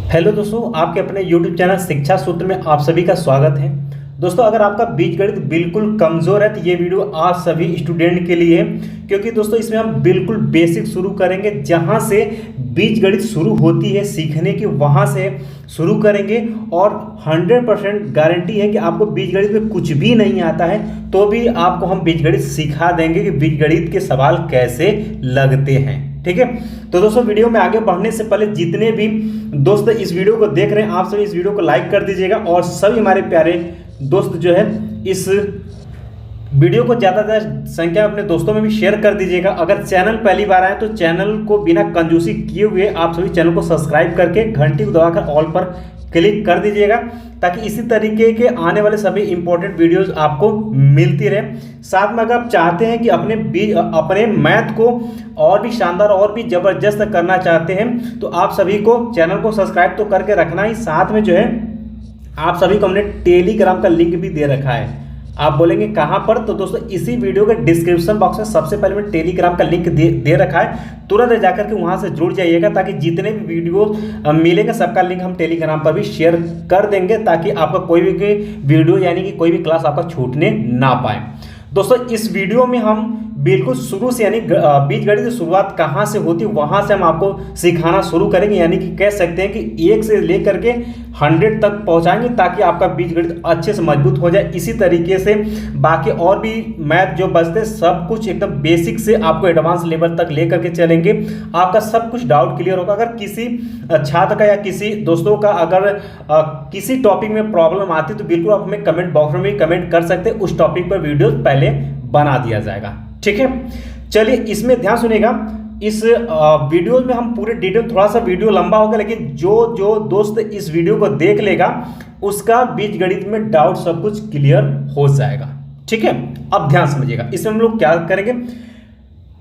Hello दोस्तों, आपके अपने YouTube चैनल शिक्षा सूत्र में आप सभी का स्वागत है। दोस्तों, अगर आपका बीजगणित बिल्कुल कमज़ोर है तो ये वीडियो आप सभी स्टूडेंट के लिए है, क्योंकि दोस्तों इसमें हम बिल्कुल बेसिक शुरू करेंगे। जहाँ से बीजगणित शुरू होती है सीखने की, वहाँ से शुरू करेंगे और 100% गारंटी है कि आपको बीजगणित में कुछ भी नहीं आता है तो भी आपको हम बीजगणित सिखा देंगे कि बीजगणित के सवाल कैसे लगते हैं। ठीक है, तो दोस्तों वीडियो में आगे बढ़ने से पहले जितने भी दोस्त इस वीडियो को देख रहे हैं, आप सभी इस वीडियो को लाइक कर दीजिएगा और सभी हमारे प्यारे दोस्त जो है इस वीडियो को ज़्यादा से ज़्यादा संख्या अपने दोस्तों में भी शेयर कर दीजिएगा। अगर चैनल पहली बार आए तो चैनल को बिना कंजूसी किए हुए आप सभी चैनल को सब्सक्राइब करके घंटी को दबाकर ऑल पर क्लिक कर दीजिएगा, ताकि इसी तरीके के आने वाले सभी इंपॉर्टेंट वीडियोस आपको मिलती रहे। साथ में अगर आप चाहते हैं कि अपने मैथ को और भी शानदार और भी ज़बरदस्त करना चाहते हैं तो आप सभी को चैनल को सब्सक्राइब तो करके रखना ही, साथ में जो है आप सभी को हमने टेलीग्राम का लिंक भी दे रखा है। आप बोलेंगे कहाँ पर, तो दोस्तों इसी वीडियो के डिस्क्रिप्शन बॉक्स में सबसे पहले मैं टेलीग्राम का लिंक दे रखा है। तुरंत जाकर के वहाँ से जुड़ जाइएगा, ताकि जितने भी वीडियो मिलेंगे सबका लिंक हम टेलीग्राम पर भी शेयर कर देंगे, ताकि आपका कोई भी वीडियो यानी कि कोई भी क्लास आपका छूटने ना पाए। दोस्तों इस वीडियो में हम बिल्कुल शुरू से यानी बीजगणित की शुरुआत कहाँ से होती है वहाँ से हम आपको सिखाना शुरू करेंगे, यानी कि कह सकते हैं कि 1 से लेकर के 100 तक पहुँचाएंगे, ताकि आपका बीजगणित अच्छे से मजबूत हो जाए। इसी तरीके से बाकी और भी मैथ जो बचते सब कुछ एकदम बेसिक से आपको एडवांस लेवल तक लेकर के चलेंगे। आपका सब कुछ डाउट क्लियर होगा। अगर किसी छात्र का या किसी दोस्तों का अगर किसी टॉपिक में प्रॉब्लम आती है तो बिल्कुल आप हमें कमेंट बॉक्स में भी कमेंट कर सकते हैं, उस टॉपिक पर वीडियो पहले बना दिया जाएगा। ठीक है, चलिए इसमें ध्यान सुनिएगा। इस वीडियो में हम पूरे डिटेल, थोड़ा सा वीडियो लंबा होगा लेकिन जो दोस्त इस वीडियो को देख लेगा उसका बीजगणित में डाउट सब कुछ क्लियर हो जाएगा। ठीक है, अब ध्यान समझिएगा। इसमें हम लोग क्या करेंगे,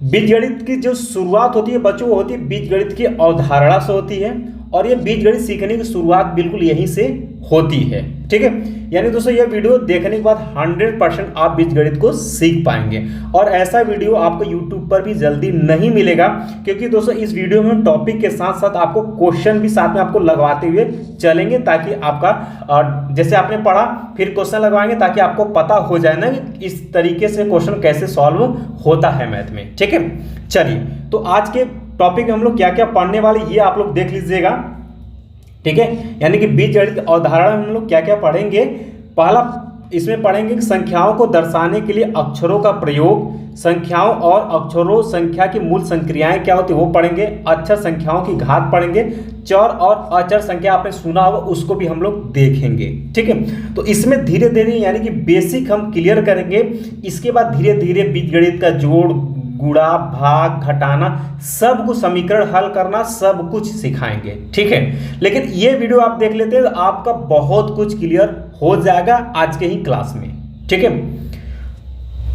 बीजगणित की जो शुरुआत होती है बच्चों, वो होती है बीजगणित की अवधारणा से होती है, और ये बीजगणित सीखने की शुरुआत बिल्कुल यहीं से होती है। ठीक है, यानी दोस्तों ये वीडियो देखने के बाद 100% आप बीजगणित को सीख पाएंगे। और ऐसा वीडियो आपको YouTube पर भी जल्दी नहीं मिलेगा, क्योंकि दोस्तों इस वीडियो में टॉपिक के साथ साथ आपको क्वेश्चन भी साथ में आपको लगवाते हुए चलेंगे, ताकि आपका जैसे आपने पढ़ा फिर क्वेश्चन लगवाएंगे, ताकि आपको पता हो जाए ना कि इस तरीके से क्वेश्चन कैसे सॉल्व होता है मैथ में। ठीक है, चलिए तो आज के टॉपिक में हम लोग क्या क्या पढ़ने वाले ये आप लोग देख लीजिएगा। ठीक है, यानी कि बीजगणित अवधारणा में हम लोग क्या क्या पढ़ेंगे। पहला इसमें पढ़ेंगे कि संख्याओं को दर्शाने के लिए अक्षरों का प्रयोग, संख्याओं और अक्षरों संख्या की मूल संक्रियाएं क्या होती है वो पढ़ेंगे, अक्षर संख्याओं की घात पढ़ेंगे, चर और अचर संख्या आपने सुना होगा उसको भी हम लोग देखेंगे। ठीक है, तो इसमें धीरे धीरे यानी कि बेसिक हम क्लियर करेंगे। इसके बाद धीरे धीरे बीजगणित का जोड़, गुणा, भाग, घटाना, सब कुछ समीकरण हल करना सब कुछ सिखाएंगे। ठीक है, लेकिन ये वीडियो आप देख लेते हैं तो आपका बहुत कुछ क्लियर हो जाएगा आज के ही क्लास में। ठीक है,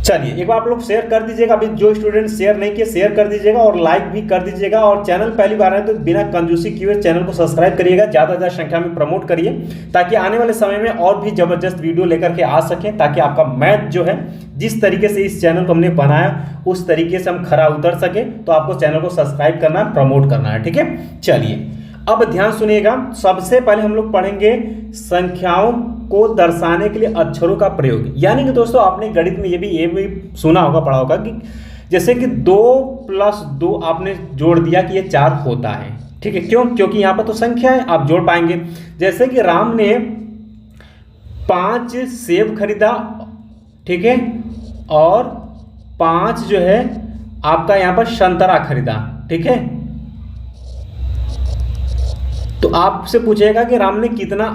चलिए एक बार आप लोग शेयर कर दीजिएगा। अभी जो स्टूडेंट शेयर नहीं किए शेयर कर दीजिएगा और लाइक भी कर दीजिएगा। और चैनल पहली बार है तो बिना कंजूसी किए हुए चैनल को सब्सक्राइब करिएगा, ज़्यादा से ज़्यादा संख्या में प्रमोट करिए, ताकि आने वाले समय में और भी ज़बरदस्त वीडियो लेकर के आ सकें, ताकि आपका मैथ जो है जिस तरीके से इस चैनल को हमने बनाया उस तरीके से हम खरा उतर सके। तो आपको चैनल को सब्सक्राइब करना है, प्रमोट करना है। ठीक है, चलिए अब ध्यान सुनिएगा। सबसे पहले हम लोग पढ़ेंगे संख्याओं को दर्शाने के लिए अक्षरों का प्रयोग। यानी कि दोस्तों आपने गणित में ये भी सुना होगा, पढ़ा होगा कि जैसे कि 2 + 2 आपने जोड़ दिया कि ये 4 होता है। ठीक है, क्यों? क्योंकि यहाँ पर तो संख्या है, आप जोड़ पाएंगे। जैसे कि राम ने 5 सेब खरीदा, ठीक है, और 5 जो है आपका यहाँ पर संतरा खरीदा। ठीक है, तो आपसे पूछेगा कि राम ने कितना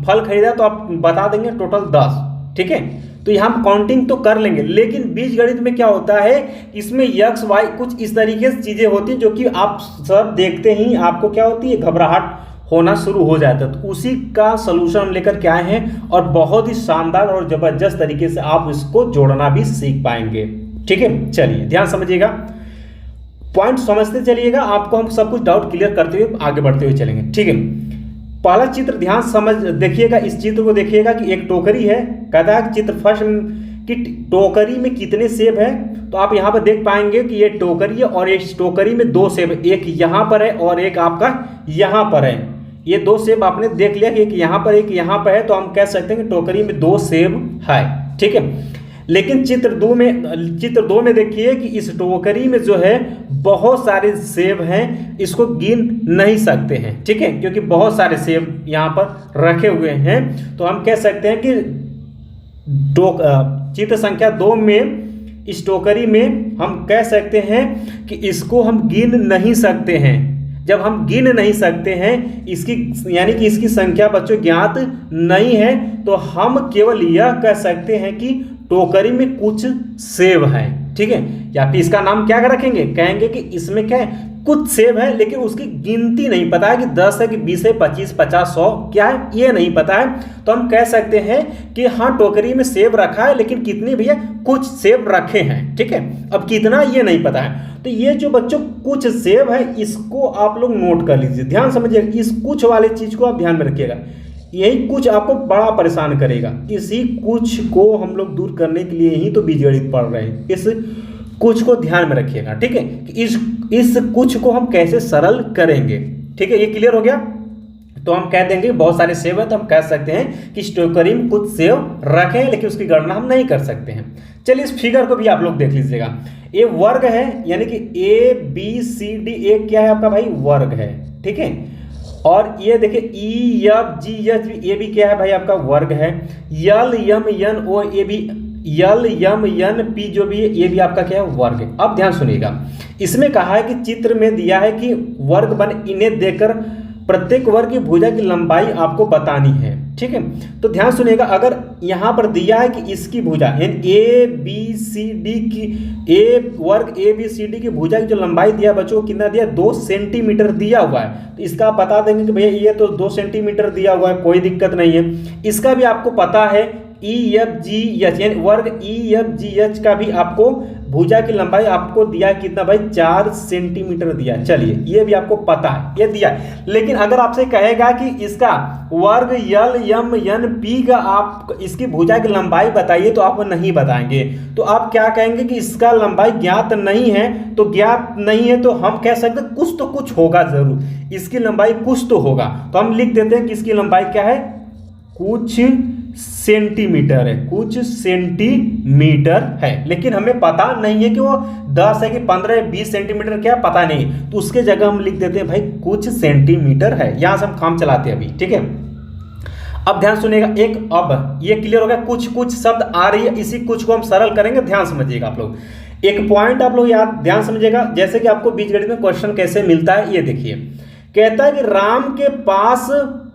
फल खरीदा, तो आप बता देंगे टोटल 10। ठीक है, तो यहाँ हम काउंटिंग तो कर लेंगे, लेकिन बीजगणित में क्या होता है, इसमें x y कुछ इस तरीके से चीजें होती हैं जो कि आप सब देखते ही आपको क्या होती है, घबराहट होना शुरू हो जाता है। तो उसी का सलूशन हम लेकर के आए हैं और बहुत ही शानदार और जबरदस्त तरीके से आप इसको जोड़ना भी सीख पाएंगे। ठीक है, चलिए ध्यान समझिएगा, पॉइंट समझते चलिएगा, आपको हम सब कुछ डाउट क्लियर करते हुए आगे बढ़ते हुए चलेंगे। ठीक है, पहला चित्र ध्यान समझ देखिएगा, इस चित्र को देखिएगा कि एक टोकरी है। कहता है चित्र फर्स्ट कि टोकरी में कितने सेब है, तो आप यहाँ पर देख पाएंगे कि ये टोकरी है और इस टोकरी में 2 सेब, एक यहाँ पर है और एक आपका यहाँ पर है। ये 2 सेब आपने देख लिया कि एक यहाँ पर एक यहाँ पर है, तो हम कह सकते हैं कि टोकरी में 2 सेब है, ठीक है। लेकिन चित्र 2 में देखिए कि इस टोकरी में जो है बहुत सारे सेब हैं, इसको गिन नहीं सकते हैं, ठीक है, क्योंकि बहुत सारे सेब यहाँ पर रखे हुए हैं। तो हम कह सकते हैं कि चित्र संख्या 2 में इस टोकरी में हम कह सकते हैं कि इसको हम गिन नहीं सकते हैं। जब हम गिन नहीं सकते हैं इसकी, यानी कि इसकी संख्या बच्चों ज्ञात नहीं है, तो हम केवल यह कह सकते हैं कि टोकरी में कुछ सेब हैं, ठीक है। या फिर इसका नाम क्या रखेंगे, कहेंगे कि इसमें क्या है, कुछ सेब है, लेकिन उसकी गिनती नहीं पता है कि 10 है कि 20 है, 25, 50, 100 क्या है, ये नहीं पता है। तो हम कह सकते हैं कि हाँ टोकरी में सेब रखा है, लेकिन कितने भैया, कुछ सेब रखे हैं, ठीक है। अब कितना ये नहीं पता है। तो ये जो बच्चों कुछ सेब है, इसको आप लोग नोट कर लीजिए, ध्यान समझिएगा। इस कुछ वाले चीज को आप ध्यान में रखिएगा, यही कुछ आपको बड़ा परेशान करेगा। इसी कुछ को हम लोग दूर करने के लिए ही तो बीजगणित पढ़ रहे हैं। इस कुछ को ध्यान में रखिएगा, ठीक है, कि इस कुछ को हम कैसे सरल करेंगे, ठीक है। ये क्लियर हो गया। तो हम कह देंगे बहुत सारे सेब है, तो हम कह सकते हैं कि इस टोकरी में कुछ सेब रखे हैं, लेकिन उसकी गणना हम नहीं कर सकते हैं। चलिए इस फिगर को भी आप लोग देख लीजिएगा। ये वर्ग है, यानी कि ABCD एक क्या है आपका भाई, वर्ग है, ठीक है। और ये देखिए EFGH ये भी क्या है भाई, आपका वर्ग है। LMNOP जो भी है, ये भी आपका क्या है, वर्ग है। अब ध्यान सुनिएगा, इसमें कहा है कि चित्र में दिया है कि वर्ग बन, इन्हें देकर प्रत्येक वर्ग की भुजा की लंबाई आपको बतानी है, ठीक है। तो ध्यान सुनिएगा, अगर यहाँ पर दिया है कि इसकी भुजा यानी ABCD की वर्ग ABCD की भुजा की जो लंबाई दिया बच्चों, कितना दिया, 2 सेंटीमीटर दिया हुआ है। तो इसका आप बता देंगे कि भैया ये तो 2 सेंटीमीटर दिया हुआ है, कोई दिक्कत नहीं है। इसका भी आपको पता है EFGH यानी वर्ग EFGH का भी आपको भुजा की लंबाई आपको दिया कितना भाई, 4 सेंटीमीटर दिया। चलिए ये भी आपको पता है, ये दिया। लेकिन अगर आपसे कहेगा कि इसका वर्ग LMNP का आप इसकी भुजा की लंबाई बताइए, तो आप नहीं बताएंगे। तो आप क्या कहेंगे कि इसका लंबाई ज्ञात नहीं है। तो ज्ञात नहीं है तो हम कह सकते कुछ तो कुछ होगा जरूर, इसकी लंबाई कुछ तो होगा। तो हम लिख देते हैं कि इसकी लंबाई क्या है, कुछ सेंटीमीटर है, कुछ सेंटीमीटर है। लेकिन हमें पता नहीं है कि वो 10 है कि 15 है, 20 सेंटीमीटर क्या पता नहीं, तो उसके जगह हम लिख देते हैं भाई कुछ सेंटीमीटर है। यहां से हम काम चलाते हैं अभी, ठीक है। अब ध्यान सुनिएगा, अब ये क्लियर हो गया, कुछ शब्द आ रही है, इसी कुछ को हम सरल करेंगे। ध्यान समझिएगा आप लोग, एक पॉइंट आप लोग याद ध्यान समझिएगा। जैसे कि आपको बीजगणित में क्वेश्चन कैसे मिलता है, ये देखिए, कहता है कि राम के पास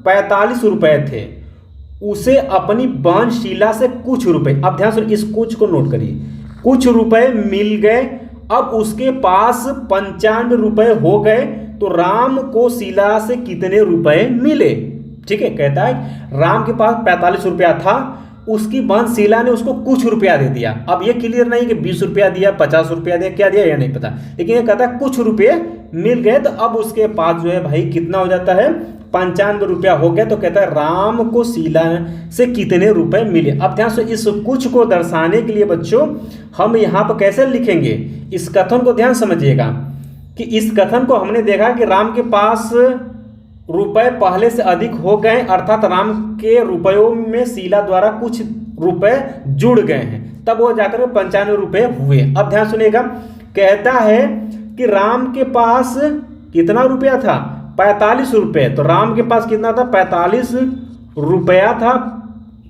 45 रुपए थे, उसे अपनी बहन शीला से कुछ रुपए, अब ध्यान सुनिए, इस कुछ को नोट करिए, कुछ रुपए मिल गए। अब उसके पास 95 रुपए हो गए, तो राम को शीला से कितने रुपए मिले, ठीक है। कहता है राम के पास 45 रुपया था, उसकी बहन शीला ने उसको कुछ रुपया दे दिया। अब ये क्लियर नहीं कि 20 रुपया दिया, 50 रुपया दिया, क्या दिया ये नहीं पता, लेकिन ये कहता है कुछ रुपये मिल गए। तो अब उसके पास जो है भाई कितना हो जाता है, 95 रुपया हो गया। तो कहता है राम को शीला से कितने रुपए मिले। अब ध्यान से इस कुछ को दर्शाने के लिए बच्चों हम यहाँ पर कैसे लिखेंगे, इस कथन को ध्यान समझिएगा कि इस कथन को हमने देखा कि राम के पास रुपए पहले से अधिक हो गए, अर्थात राम के रुपयों में शीला द्वारा कुछ रुपए जुड़ गए हैं, तब वो जाकर 95 रुपए हुए। अब ध्यान सुनिएगा, कहता है कि राम के पास कितना रुपया था, 45 रुपये। तो राम के पास कितना था, 45 रुपया था,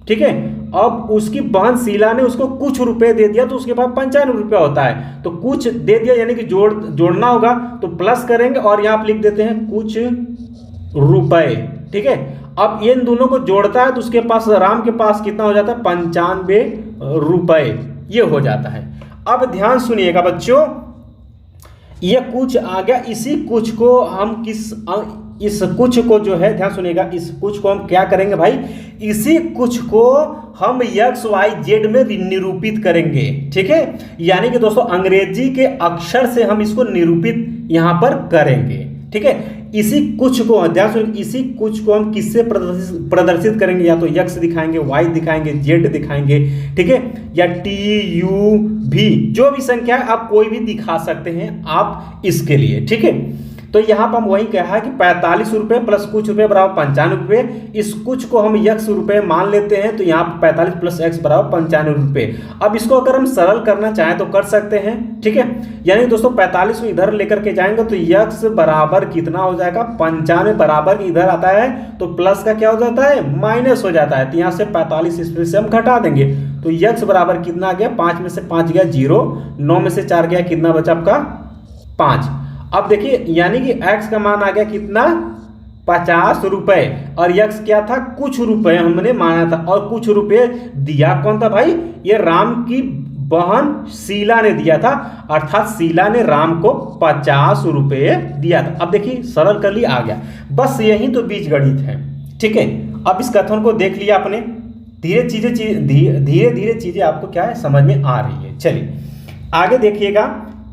ठीक है। अब उसकी बहन शीला ने उसको कुछ रुपए दे दिया, तो उसके पास 95 रुपया होता है। तो कुछ दे दिया यानी कि जोड़ना होगा, तो प्लस करेंगे और यहाँ आप लिख देते हैं कुछ रुपए, ठीक है। अब इन दोनों को जोड़ता है तो उसके पास राम के पास कितना हो जाता है, 95 रुपए, ये हो जाता है। अब ध्यान सुनिएगा बच्चों, ये कुछ आ गया, इसी कुछ को हम इस कुछ को जो है, ध्यान सुनिएगा, इस कुछ को हम क्या करेंगे भाई, इसी कुछ को हम XYZ में निरूपित करेंगे, ठीक है। यानी कि दोस्तों अंग्रेजी के अक्षर से हम इसको निरूपित यहां पर करेंगे, ठीक है। इसी कुछ को ध्यान सुनिए, इसी कुछ को हम किससे प्रदर्शित करेंगे, या तो X दिखाएंगे, Y दिखाएंगे, Z दिखाएंगे, ठीक है, या TUV, जो भी संख्या है आप कोई भी दिखा सकते हैं आप इसके लिए, ठीक है। तो यहाँ पर हम वही कहा कि 45 रुपये प्लस कुछ रुपये बराबर 95 रुपये। इस कुछ को हम x रुपये मान लेते हैं, तो यहाँ पर 45 प्लस x बराबर 95 रुपये। अब इसको अगर हम सरल करना चाहें तो कर सकते हैं, ठीक है। यानी दोस्तों 45 को इधर लेकर के जाएंगे तो x बराबर कितना हो जाएगा, 95 बराबर इधर आता है तो प्लस का क्या हो जाता है, माइनस हो जाता है। तो यहाँ से 45 इसमें से हम घटा देंगे तो x बराबर कितना आ गया, 5 में से 5 गया 0, 9 में से 4 गया, कितना बचा आपका 5। अब देखिए यानी कि x का मान आ गया कितना, 50 रुपए, और x क्या था, कुछ रुपए हमने माना था, और कुछ रुपए दिया कौन था भाई, ये राम की बहन शीला ने दिया था, अर्थात शीला ने राम को 50 रुपए दिया था। अब देखिए सरल कर लिया, आ गया। बस यही तो बीजगणित है, ठीक है। अब इस कथन को देख लिया आपने, धीरे धीरे चीजें आपको क्या है समझ में आ रही है। चलिए आगे देखिएगा,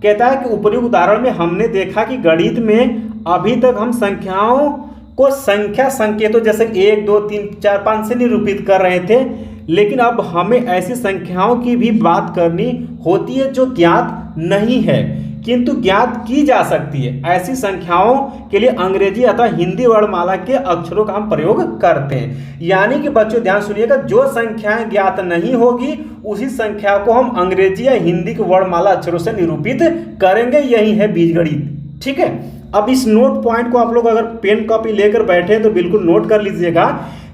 कहता है कि उपयुक्त उदाहरण में हमने देखा कि गणित में अभी तक हम संख्याओं को संख्या संकेतों जैसे 1 2 3 4 5 से निरूपित कर रहे थे, लेकिन अब हमें ऐसी संख्याओं की भी बात करनी होती है जो ज्ञात नहीं है किंतु ज्ञात की जा सकती है। ऐसी संख्याओं के लिए अंग्रेजी अथवा हिंदी वर्णमाला के अक्षरों का हम प्रयोग करते हैं। यानी कि बच्चों ध्यान सुनिएगा, जो संख्याएं ज्ञात नहीं होगी उसी संख्या को हम अंग्रेजी या हिंदी के वर्णमाला अक्षरों से निरूपित करेंगे। यही है बीजगणित, ठीक है। अब इस नोट पॉइंट को आप लोग अगर पेन कॉपी लेकर बैठे तो बिल्कुल नोट कर लीजिएगा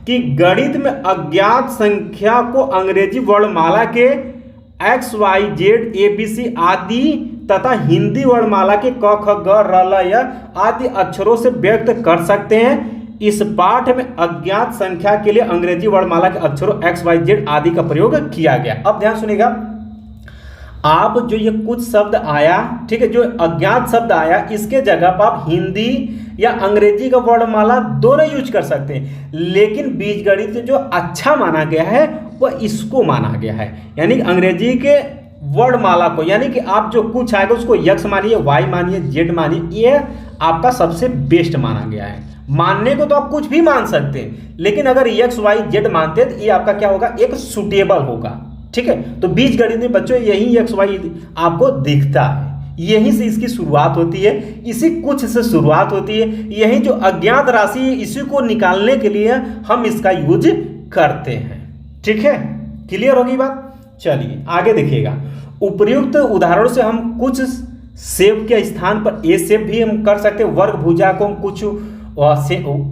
कि गणित में अज्ञात संख्या को अंग्रेजी वर्णमाला के x y z a b c आदि तथा हिंदी वर्णमाला के क ख ग र ल य आदि अक्षरों से व्यक्त कर सकते हैं। इस पाठ में अज्ञात संख्या के लिए अंग्रेजी वर्णमाला के अक्षरों x y z आदि का प्रयोग किया गया। अब ध्यान सुनिएगा, आप जो ये कुछ शब्द आया, ठीक है, जो अज्ञात शब्द आया, इसके जगह पर आप हिंदी या अंग्रेजी का वर्णमाला दोनों यूज कर सकते हैं, लेकिन बीजगणित से जो अच्छा माना गया है वह इसको माना गया है, यानी अंग्रेजी के वर्णमाला को, यानी कि आप जो कुछ आएगा उसको x मानिए, y मानिए, z मानिए, ये आपका सबसे बेस्ट माना गया है। मानने को तो आप कुछ भी मान सकते हैं, लेकिन अगर x y z मानते हैं तो ये आपका क्या होगा, एक सुटेबल होगा, ठीक है। तो बीजगणित में बच्चों यही x y आपको दिखता है, यहीं से इसकी शुरुआत होती है, इसी कुछ से शुरुआत होती है। यही जो अज्ञात राशि है इसी को निकालने के लिए हम इसका यूज करते हैं, ठीक है। क्लियर होगी बात। चलिए आगे देखिएगा, उपर्युक्त उदाहरणों से हम कुछ सेब के स्थान पर ए सेब भी हम कर सकते हैं। वर्ग भुजा को हम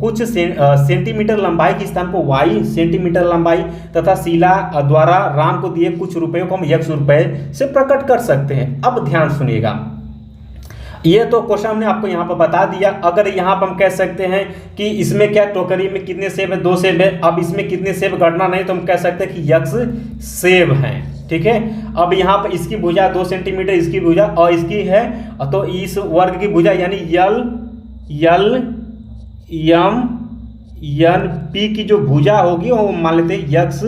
कुछ सेंटीमीटर लंबाई के स्थान पर y सेंटीमीटर लंबाई तथा शीला द्वारा राम को दिए कुछ रुपयों को हम x रुपये से प्रकट कर सकते हैं। अब ध्यान सुनिएगा, ये तो क्वेश्चन हमने आपको यहाँ पर बता दिया। अगर यहाँ पर हम कह सकते हैं कि इसमें क्या टोकरी में कितने सेब है, 2 सेब है। अब इसमें कितने सेब गणना नहीं, तो हम कह सकते हैं कि x सेब हैं, ठीक है। अब यहाँ पर इसकी भुजा 2 सेंटीमीटर, इसकी भुजा और इसकी है, तो इस वर्ग की भुजा यानी यल एम एन पी की जो भुजा होगी वो मान लेते हैं x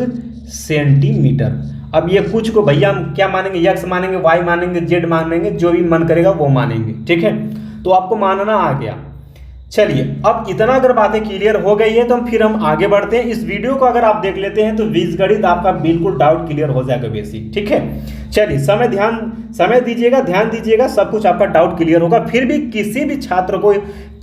सेंटीमीटर। अब ये कुछ को भैया हम क्या मानेंगे, x मानेंगे, y मानेंगे, z मानेंगे, जो भी मन करेगा वो मानेंगे, ठीक है। तो आपको मानना आ गया। चलिए अब इतना अगर बातें क्लियर हो गई है तो फिर हम आगे बढ़ते हैं। इस वीडियो को अगर आप देख लेते हैं तो बीजगणित आपका बिल्कुल डाउट क्लियर हो जाएगा बेसिक, ठीक है। चलिए समय दीजिएगा, ध्यान दीजिएगा, सब कुछ आपका डाउट क्लियर होगा। फिर भी किसी भी छात्र को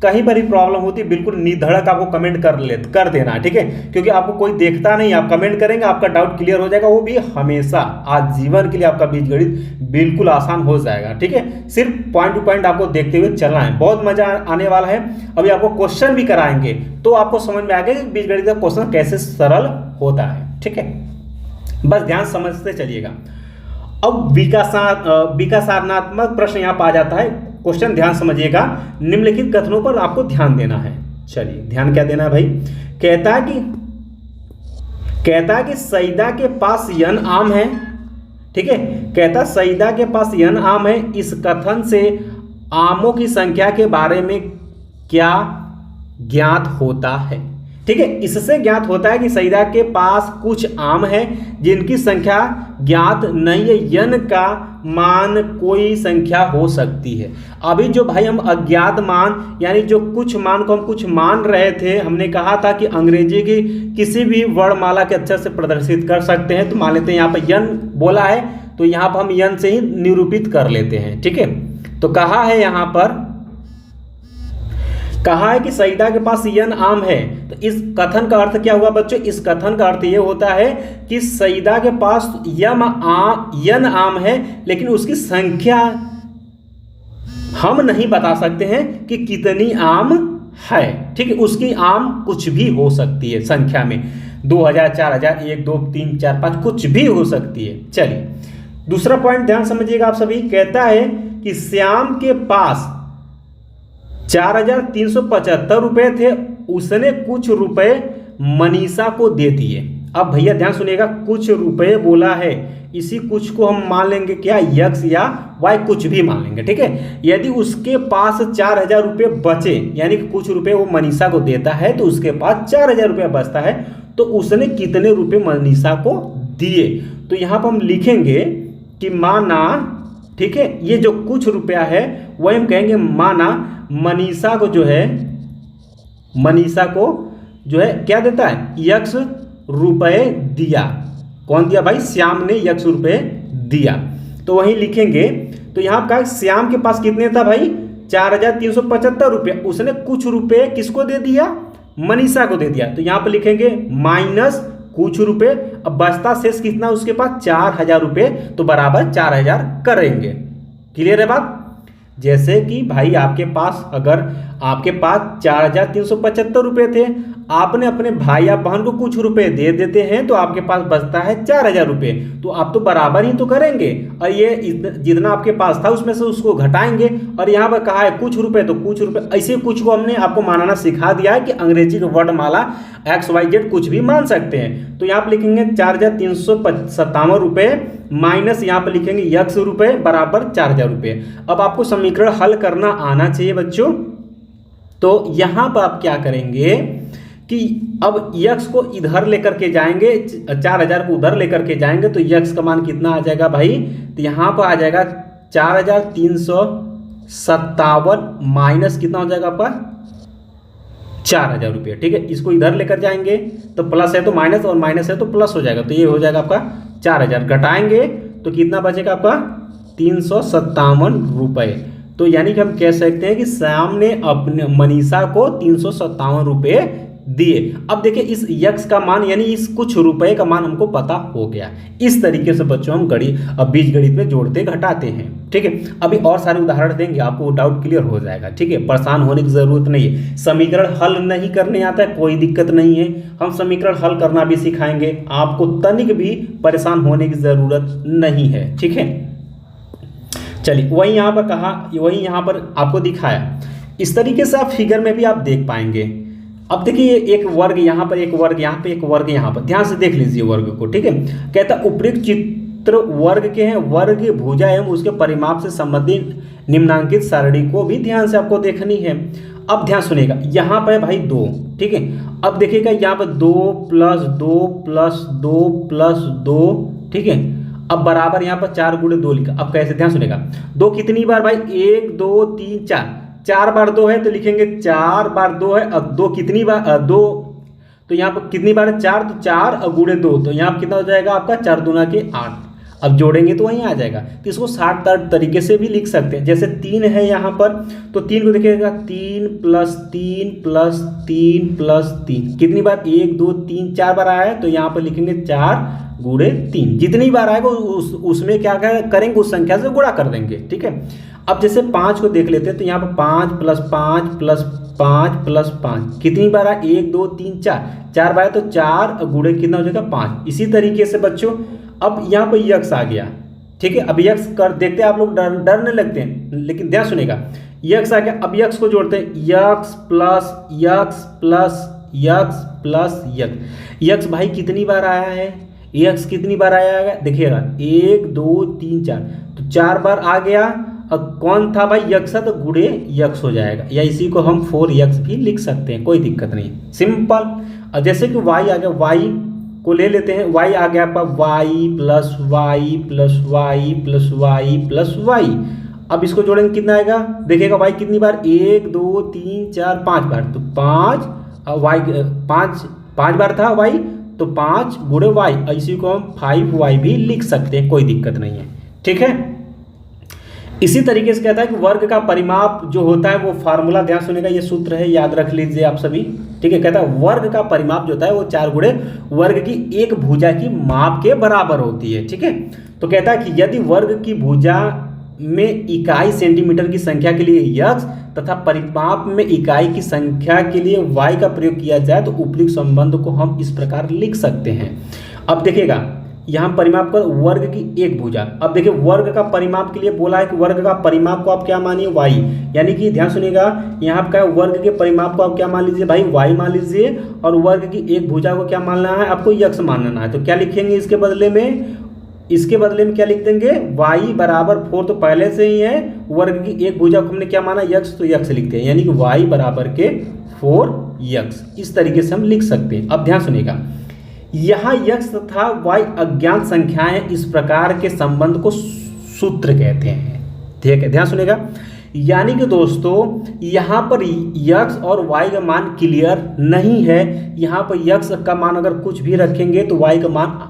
कहीं पर ही प्रॉब्लम होती है बिल्कुल निधड़क आपको कमेंट कर देना, ठीक है, क्योंकि आपको कोई देखता नहीं, आप कमेंट करेंगे आपका डाउट क्लियर हो जाएगा, वो भी हमेशा आजीवन के लिए आपका बीजगणित बिल्कुल आसान हो जाएगा, ठीक है। सिर्फ पॉइंट टू पॉइंट आपको देखते हुए चलना है, बहुत मजा आने वाला है। अभी आपको क्वेश्चन भी कराएंगे तो आपको समझ में आ गया कि बीजगणित का क्वेश्चन कैसे सरल होता है, ठीक है। बस ध्यान समझते चलिएगा। अब विकासात्मक प्रश्न यहाँ पर आ जाता है। क्वेश्चन ध्यान समझिएगा, निम्नलिखित कथनों पर आपको ध्यान देना है। चलिए ध्यान क्या देना है भाई, कहता है कि सईदा के पास यन आम है, ठीक है। कहता सईदा के पास यन आम है। इस कथन से आमों की संख्या के बारे में क्या ज्ञात होता है, ठीक है। इससे ज्ञात होता है कि सईदा के पास कुछ आम है जिनकी संख्या ज्ञात नहीं है। यन का मान कोई संख्या हो सकती है। अभी जो भाई हम अज्ञात मान यानी जो कुछ मान को हम कुछ मान रहे थे, हमने कहा था कि अंग्रेजी की किसी भी वर्णमाला के अक्षर से प्रदर्शित कर सकते हैं। तो मान लेते हैं यहाँ पर यन बोला है तो यहाँ पर हम यन से ही निरूपित कर लेते हैं, ठीक है। तो कहा है यहाँ पर कहा है कि सईदा के पास यन आम है, तो इस कथन का अर्थ क्या हुआ बच्चों? इस कथन का अर्थ ये होता है कि सईदा के पास यन आम है, लेकिन उसकी संख्या हम नहीं बता सकते हैं कि कितनी आम है। ठीक है, उसकी आम कुछ भी हो सकती है संख्या में, 2000, 4000, 1, 2, 3, 4, 5 कुछ भी हो सकती है। चलिए दूसरा पॉइंट ध्यान समझिएगा आप सभी। कहता है कि श्याम के पास 4375 रुपए थे, उसने कुछ रुपए मनीषा को दे दिए। अब भैया ध्यान सुनिएगा, कुछ रुपए बोला है, इसी कुछ को हम मान लेंगे क्या? यक्स या वाई, कुछ भी मान लेंगे। ठीक है, यदि उसके पास 4000 रुपये बचे, यानी कि कुछ रुपए वो मनीषा को देता है तो उसके पास 4000 रुपया बचता है, तो उसने कितने रुपए मनीषा को दिए? तो यहाँ पर हम लिखेंगे कि माना, ठीक है, ये जो कुछ रुपया है वही हम कहेंगे माना मनीषा को जो है, मनीषा को जो है क्या देता है? यक्स रुपए दिया। कौन दिया भाई? श्याम ने यक्स रुपए दिया। तो वहीं लिखेंगे, तो यहाँ का श्याम के पास कितने था भाई? 4375 रुपये। उसने कुछ रुपए किसको दे दिया? मनीषा को दे दिया। तो यहाँ पर लिखेंगे माइनस कुछ रुपए। अब बचता शेष कितना उसके पास? 4000 रुपये, तो बराबर 4000 करेंगे। क्लियर है बात? जैसे कि भाई आपके पास, अगर आपके पास 4375 रुपये थे, आपने अपने भाई या बहन को कुछ रुपए दे देते हैं, तो आपके पास बचता है 4000 रुपये, तो आप तो बराबर ही तो करेंगे, और ये जितना आपके पास था उसमें से उसको घटाएंगे। और यहाँ पर कहा है कुछ रुपए, तो कुछ रुपए, ऐसे कुछ को हमने आपको मानना सिखा दिया है कि अंग्रेजी का वर्णमाला XYZ कुछ भी मान सकते हैं। तो यहाँ पर लिखेंगे 4357 रुपये माइनस यहाँ पर लिखेंगे यक्स रुपये बराबर 4000 रुपये। अब आपको समीकरण हल करना आना चाहिए बच्चों। तो यहाँ पर आप क्या करेंगे कि अब यक्स को इधर लेकर के जाएंगे, 4000 को उधर लेकर के जाएंगे, तो यक्स का मान कितना आ जाएगा भाई? तो यहाँ पर आ जाएगा 4357 माइनस कितना हो जाएगा आपका? 4000 रुपये। ठीक है, इसको इधर लेकर जाएंगे तो प्लस है तो माइनस, और माइनस है तो प्लस हो जाएगा, तो ये हो जाएगा आपका 4000। घटाएंगे तो कितना बचेगा आपका? 357 रुपये। तो यानी कि हम कह सकते हैं कि श्याम ने अपने मनीषा को 357 रुपये दिए। अब देखिए इस यक्स का मान यानी इस कुछ रुपए का मान हमको पता हो गया। इस तरीके से बच्चों हम बीज गणित में जोड़ते घटाते हैं। ठीक है, अभी और सारे उदाहरण देंगे, आपको डाउट क्लियर हो जाएगा। ठीक है, परेशान होने की जरूरत नहीं है। समीकरण हल नहीं करने आता है कोई दिक्कत नहीं है, हम समीकरण हल करना भी सिखाएंगे, आपको तनिक भी परेशान होने की जरूरत नहीं है। ठीक है, चलिए वही यहाँ पर कहा, वही यहाँ पर आपको दिखाया। इस तरीके से आप फिगर में भी आप देख पाएंगे। अब देखिए एक वर्ग यहाँ पर, एक वर्ग यहाँ पे, एक वर्ग यहाँ पर, ध्यान से देख लीजिए वर्ग को। ठीक है, कहता उपयुक्त चित्र वर्ग के हैं, वर्ग भुजा एवं उसके परिमाप से संबंधित निम्नांकित सारणी को भी ध्यान से आपको देखनी है। अब ध्यान सुनिएगा, यहाँ पर भाई 2, ठीक है, अब देखिएगा यहाँ पर 2 + 2 + 2 + 2, ठीक है, अब बराबर यहाँ पर 4 × 2 लिखा। अब कैसे? ध्यान सुनेगा, 2 कितनी बार भाई? 1 2 3 4, 4 बार 2 है तो लिखेंगे 4 बार 2 है। अब 2 कितनी बार? 2, तो यहाँ पर कितनी बार है? 4, तो 4 × 2, तो यहाँ पर कितना हो जाएगा आपका? 4 दूना के 8। अब जोड़ेंगे तो वहीं आ जाएगा। तो इसको 60 तरीके से भी लिख सकते हैं। जैसे 3 है यहाँ पर, तो 3 को देखिएगा 3 + 3 + 3 + 3, कितनी बार? 1 2 3 4 बार आया है, तो यहाँ पर लिखेंगे 4 × 3। जितनी बार आएगा उसमें क्या करेंगे? उस संख्या से गुणा कर देंगे। ठीक है, अब जैसे 5 को देख लेते हैं, तो यहाँ पर 5 + 5 + 5 + 5, कितनी बार आया? 1 2 3 4, 4 बार, तो 4 × कितना हो जाएगा? 5। इसी तरीके से बच्चों अब यहाँ पर यक्स आ गया। ठीक है, अब यक्स कर देखते हैं, आप लोग डरने लगते हैं, लेकिन ध्यान सुनेगा, यक्स आ गया। अब यक्स को जोड़ते हैं, x + x + x + x. X भाई कितनी बार आया है? यक्स कितनी बार आया है? देखिएगा 1 2 3 4, तो 4 बार आ गया। अब कौन था भाई? यक्स, तो गुणे यक्स हो जाएगा, या इसी को हम 4x भी लिख सकते हैं, कोई दिक्कत नहीं, सिंपल। अब जैसे कि y आ गया, y को ले लेते हैं, y आ गया आपका y + y + y + y + y। अब इसको जोड़ेंगे कितना आएगा? देखिएगा y कितनी बार? 1 2 3 4 5 बार, तो 5 y 5 बार था y, तो 5 × y, इसी को हम 5y भी लिख सकते हैं, कोई दिक्कत नहीं है। ठीक है, इसी तरीके से कहता है कि वर्ग का परिमाप जो होता है वो फार्मूला ध्यान सुनेगा, ये सूत्र है, याद रख लीजिए आप सभी। ठीक है, कहता है वर्ग का परिमाप जो होता है वो 4 गुणे वर्ग की एक भुजा की माप के बराबर होती है। ठीक है, तो कहता है कि यदि वर्ग की भुजा में इकाई सेंटीमीटर की संख्या के लिए x तथा परिमाप में इकाई की संख्या के लिए y का प्रयोग किया जाए तो उपयुक्त संबंध को हम इस प्रकार लिख सकते हैं। अब देखिएगा यहाँ परिमाप का वर्ग की एक भुजा। अब देखिए वर्ग का परिमाप के लिए बोला है कि वर्ग का परिमाप को आप क्या मानिए y, यानी कि ध्यान सुनिएगा यहाँ का वर्ग के परिमाप को आप क्या मान लीजिए भाई y मान लीजिए, और वर्ग की एक भुजा को क्या मानना है आपको x मानना है। तो क्या लिखेंगे इसके बदले में, इसके बदले में क्या लिख देंगे y बराबर 4, तो पहले से ही है वर्ग की एक भुजा को हमने क्या माना x, तो x लिखते हैं, यानी कि y बराबर के 4x। इस तरीके से हम लिख सकते हैं। अब ध्यान सुनिएगा यहाँ x तथा y अज्ञात संख्याएं, इस प्रकार के संबंध को सूत्र कहते हैं। ठीक है, ध्यान सुनिएगा, यानी कि दोस्तों यहाँ पर x और y का मान क्लियर नहीं है। यहाँ पर x का मान अगर कुछ भी रखेंगे तो y का मान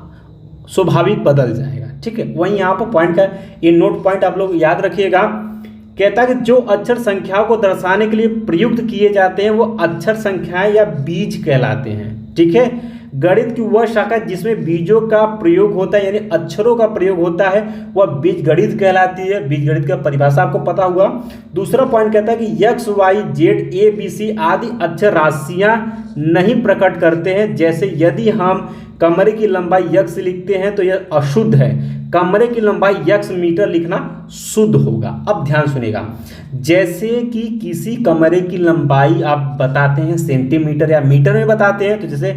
स्वाभाविक बदल जाएगा। ठीक है, वहीं यहाँ पर पॉइंट का ये नोट पॉइंट आप लोग याद रखिएगा। कहता है कि जो अक्षर संख्याओं को दर्शाने के लिए प्रयुक्त किए जाते हैं वो अक्षर संख्याएं या बीज कहलाते हैं। ठीक है, गणित की वह शाखा जिसमें बीजों का प्रयोग होता है, यानी अक्षरों का प्रयोग होता है, वह बीजगणित कहलाती है। बीजगणित का परिभाषा आपको पता होगा। दूसरा पॉइंट कहता है कि x, y, z, a, b, c आदि अक्षर राशियां नहीं प्रकट करते हैं। जैसे यदि हम कमरे की लंबाई x लिखते हैं तो यह अशुद्ध है, कमरे की लंबाई x मीटर लिखना शुद्ध होगा। अब ध्यान सुनिएगा, जैसे कि किसी कमरे की लंबाई आप बताते हैं सेंटीमीटर या मीटर में बताते हैं, तो जैसे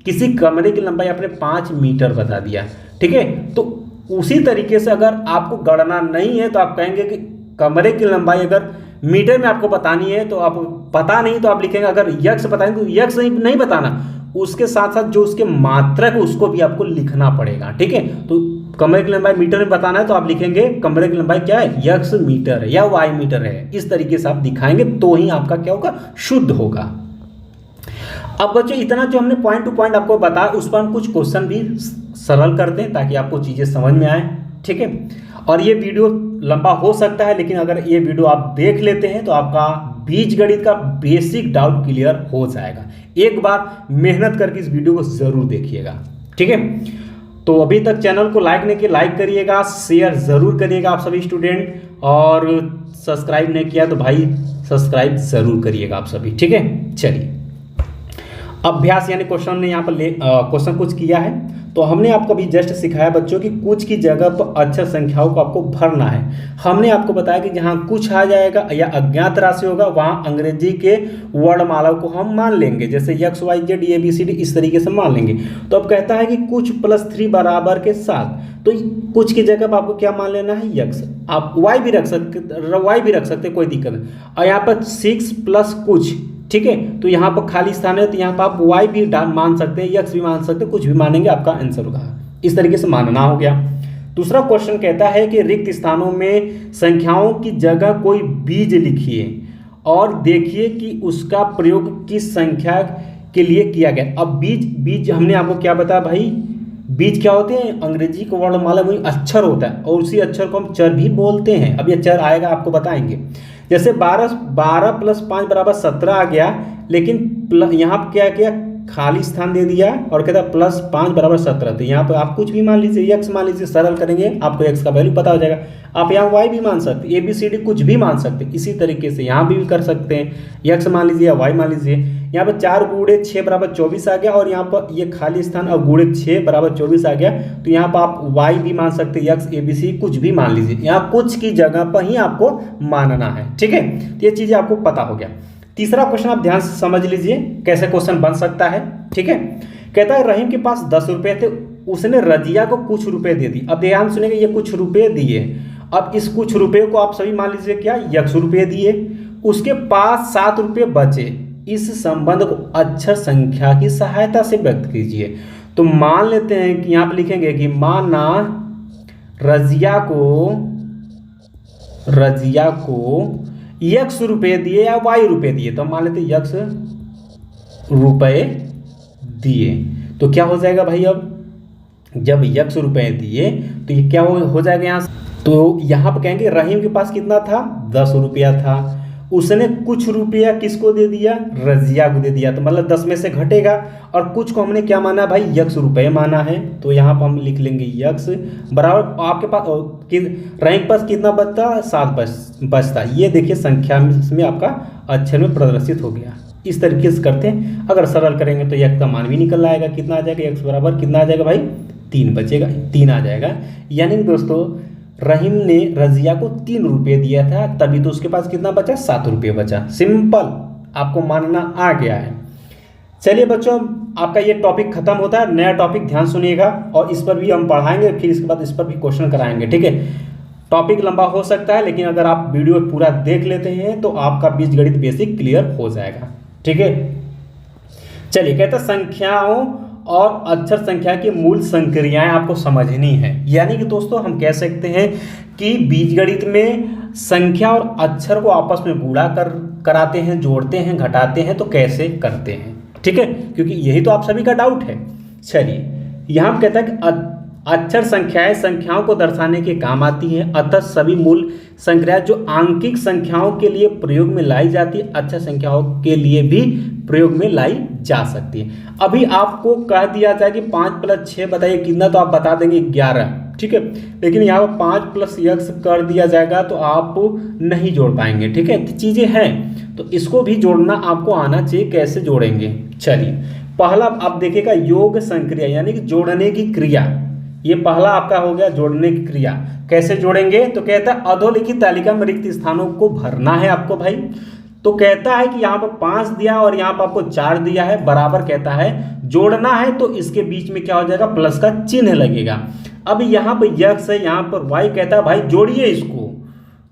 किसी कमरे की लंबाई आपने 5 मीटर बता दिया। ठीक है, तो उसी तरीके से अगर आपको गणना नहीं है तो आप कहेंगे कि कमरे की लंबाई अगर मीटर में आपको बतानी है तो आप पता नहीं तो आप लिखेंगे, अगर यक्स बताएंगे तो यक्स नहीं बताना, उसके साथ साथ जो उसके मात्रक है उसको भी आपको लिखना पड़ेगा। ठीक है, तो कमरे की लंबाई मीटर में बताना है तो आप लिखेंगे कमरे की लंबाई क्या है, यक्स मीटर है या वाई मीटर है। इस तरीके से आप दिखाएंगे तो ही आपका क्या होगा, शुद्ध होगा। अब बच्चों इतना जो हमने पॉइंट टू पॉइंट आपको बताया उस पर हम कुछ क्वेश्चन भी सरल करते हैं ताकि आपको चीज़ें समझ में आए। ठीक है, और ये वीडियो लंबा हो सकता है, लेकिन अगर ये वीडियो आप देख लेते हैं तो आपका बीजगणित का बेसिक डाउट क्लियर हो जाएगा। एक बार मेहनत करके इस वीडियो को ज़रूर देखिएगा। ठीक है, तो अभी तक चैनल को लाइक नहीं किया, लाइक करिएगा, शेयर ज़रूर करिएगा आप सभी स्टूडेंट, और सब्सक्राइब नहीं किया तो भाई सब्सक्राइब ज़रूर करिएगा आप सभी। ठीक है, चलिए अभ्यास यानी क्वेश्चन ने यहाँ पर क्वेश्चन कुछ किया है, तो हमने आपको अभी जस्ट सिखाया बच्चों कि कुछ की जगह पर अक्षर संख्याओं को आपको भरना है। हमने आपको बताया कि जहाँ कुछ आ जाएगा या अज्ञात राशि होगा वहाँ अंग्रेजी के वर्णमाला को हम मान लेंगे, जैसे x, y, z, a, b, c, d इस तरीके से मान लेंगे। तो अब कहता है कि कुछ प्लस 3 बराबर के 7, तो कुछ की जगह पर आपको क्या मान लेना है, x। आप y भी रख सकते कोई दिक्कत नहीं। और यहाँ पर 6 प्लस कुछ, ठीक है, तो यहाँ पर खाली स्थान है तो यहाँ पर आप y भी मान सकते हैं, x भी मान सकते हैं, कुछ भी मानेंगे आपका आंसर होगा। इस तरीके से मानना हो गया। दूसरा क्वेश्चन कहता है कि रिक्त स्थानों में संख्याओं की जगह कोई बीज लिखिए और देखिए कि उसका प्रयोग किस संख्या के लिए किया गया। अब बीज हमने आपको क्या बताया भाई, बीज क्या होते हैं, अंग्रेजी को वर्णमाला में अक्षर होता है और उसी अक्षर को हम चर भी बोलते हैं। अब ये चर आएगा आपको बताएंगे, जैसे 12 प्लस 5 बराबर 17 आ गया, लेकिन यहाँ पर क्या किया, खाली स्थान दे दिया और कहता है प्लस 5 बराबर 17। तो यहाँ पर आप कुछ भी मान लीजिए, x मान लीजिए, सरल करेंगे आपको x का वैल्यू पता हो जाएगा। आप यहाँ y भी मान सकते, a b c d कुछ भी मान सकते। इसी तरीके से यहाँ भी कर सकते हैं, x मान लीजिए या y मान लीजिए। यहाँ पर 4 गुणे 6 बराबर 24 आ गया और यहाँ पर ये खाली स्थान और गुणे 6 बराबर 24 आ गया, तो यहाँ पर आप y भी मान सकते, x a b c कुछ भी मान लीजिए। यहाँ कुछ की जगह पर ही आपको मानना है। ठीक है, तो ये चीज़ें आपको पता हो गया। तीसरा क्वेश्चन आप ध्यान से समझ लीजिए कैसे क्वेश्चन बन सकता है। ठीक है, कहता है रहीम के पास 10 रुपए थे, उसने रजिया को कुछ रुपए दे दी। अब ध्यान सुनेंगे, ये कुछ रुपए दिए। अब इस कुछ रुपए को आप सभी मान लीजिए क्या, x रुपए दिए, उसके पास 7 रुपए बचे। इस संबंध को अक्षर संख्या की सहायता से व्यक्त कीजिए। तो मान लेते हैं कि यहाँ पर लिखेंगे कि माना रजिया को x रुपए दिए या y रुपए दिए, तो मान लेते x रुपए दिए। तो क्या हो जाएगा भाई, अब जब x रुपए दिए तो ये क्या हो जाएगा, यहाँ तो यहाँ पर कहेंगे रहीम के पास कितना था, 10 रुपया था, उसने कुछ रुपया किसको दे दिया, रजिया को दे दिया, तो मतलब 10 में से घटेगा, और कुछ को हमने क्या माना भाई, यक्स रुपये माना है, तो यहाँ पर हम लिख लेंगे यक्स बराबर आपके पास रहीम के पास कितना बचता, 7 बचता। ये देखिए संख्या में आपका अक्षर में प्रदर्शित हो गया। इस तरीके से करते हैं, अगर सरल करेंगे तो यक्स का मान भी निकल आएगा, कितना आ जाएगा, यक्स बराबर कितना आ जाएगा भाई, 3 बचेगा, 3 आ जाएगा। यानी कि दोस्तों रहीम ने रजिया को 3 रुपये दिया था, तभी तो उसके पास कितना बचा, 7 रुपये बचा। सिंपल, आपको मानना आ गया है। चलिए बच्चों, आपका ये टॉपिक खत्म होता है, नया टॉपिक ध्यान सुनिएगा, और इस पर भी हम पढ़ाएंगे, फिर इसके बाद इस पर भी क्वेश्चन कराएंगे, ठीक है। टॉपिक लंबा हो सकता है, लेकिन अगर आप वीडियो पूरा देख लेते हैं तो आपका बीजगणित बेसिक क्लियर हो जाएगा, ठीक है। चलिए, कहते हैं संख्याओं और अक्षर संख्या की मूल संक्रियाएं आपको समझनी है। यानी कि दोस्तों हम कह सकते हैं कि बीजगणित में संख्या और अक्षर को आपस में गुणा कराते हैं, जोड़ते हैं, घटाते हैं, तो कैसे करते हैं, ठीक है, क्योंकि यही तो आप सभी का डाउट है। चलिए, यहाँ हम कहते हैं कि अक्षर संख्याएं संख्याओं को दर्शाने के काम आती हैं, अतः सभी मूल संख्याएं जो आंकिक संख्याओं के लिए प्रयोग में लाई जाती है, अक्षर संख्याओं के लिए भी प्रयोग में लाई जा सकती है। अभी आपको कह दिया जाए कि 5 + 6 बताइए कितना, तो आप बता देंगे 11, ठीक है, लेकिन यहाँ पर 5 + x कर दिया जाएगा तो आप नहीं जोड़ पाएंगे, ठीक है। तो चीज़ें हैं, तो इसको भी जोड़ना आपको आना चाहिए, कैसे जोड़ेंगे। चलिए, पहला आप देखिएगा योग संक्रिया, यानी कि जोड़ने की क्रिया, ये पहला आपका हो गया जोड़ने की क्रिया। कैसे जोड़ेंगे, तो कहता है अधोलिखित तालिका में रिक्त स्थानों को भरना है आपको भाई। तो कहता है कि यहाँ पर 5 दिया और यहाँ पर आपको 4 दिया है, बराबर कहता है जोड़ना है, तो इसके बीच में क्या हो जाएगा, प्लस का चिन्ह लगेगा। अब यहाँ पर यक्स है, यहाँ पर वाई, कहता है भाई जोड़िए इसको,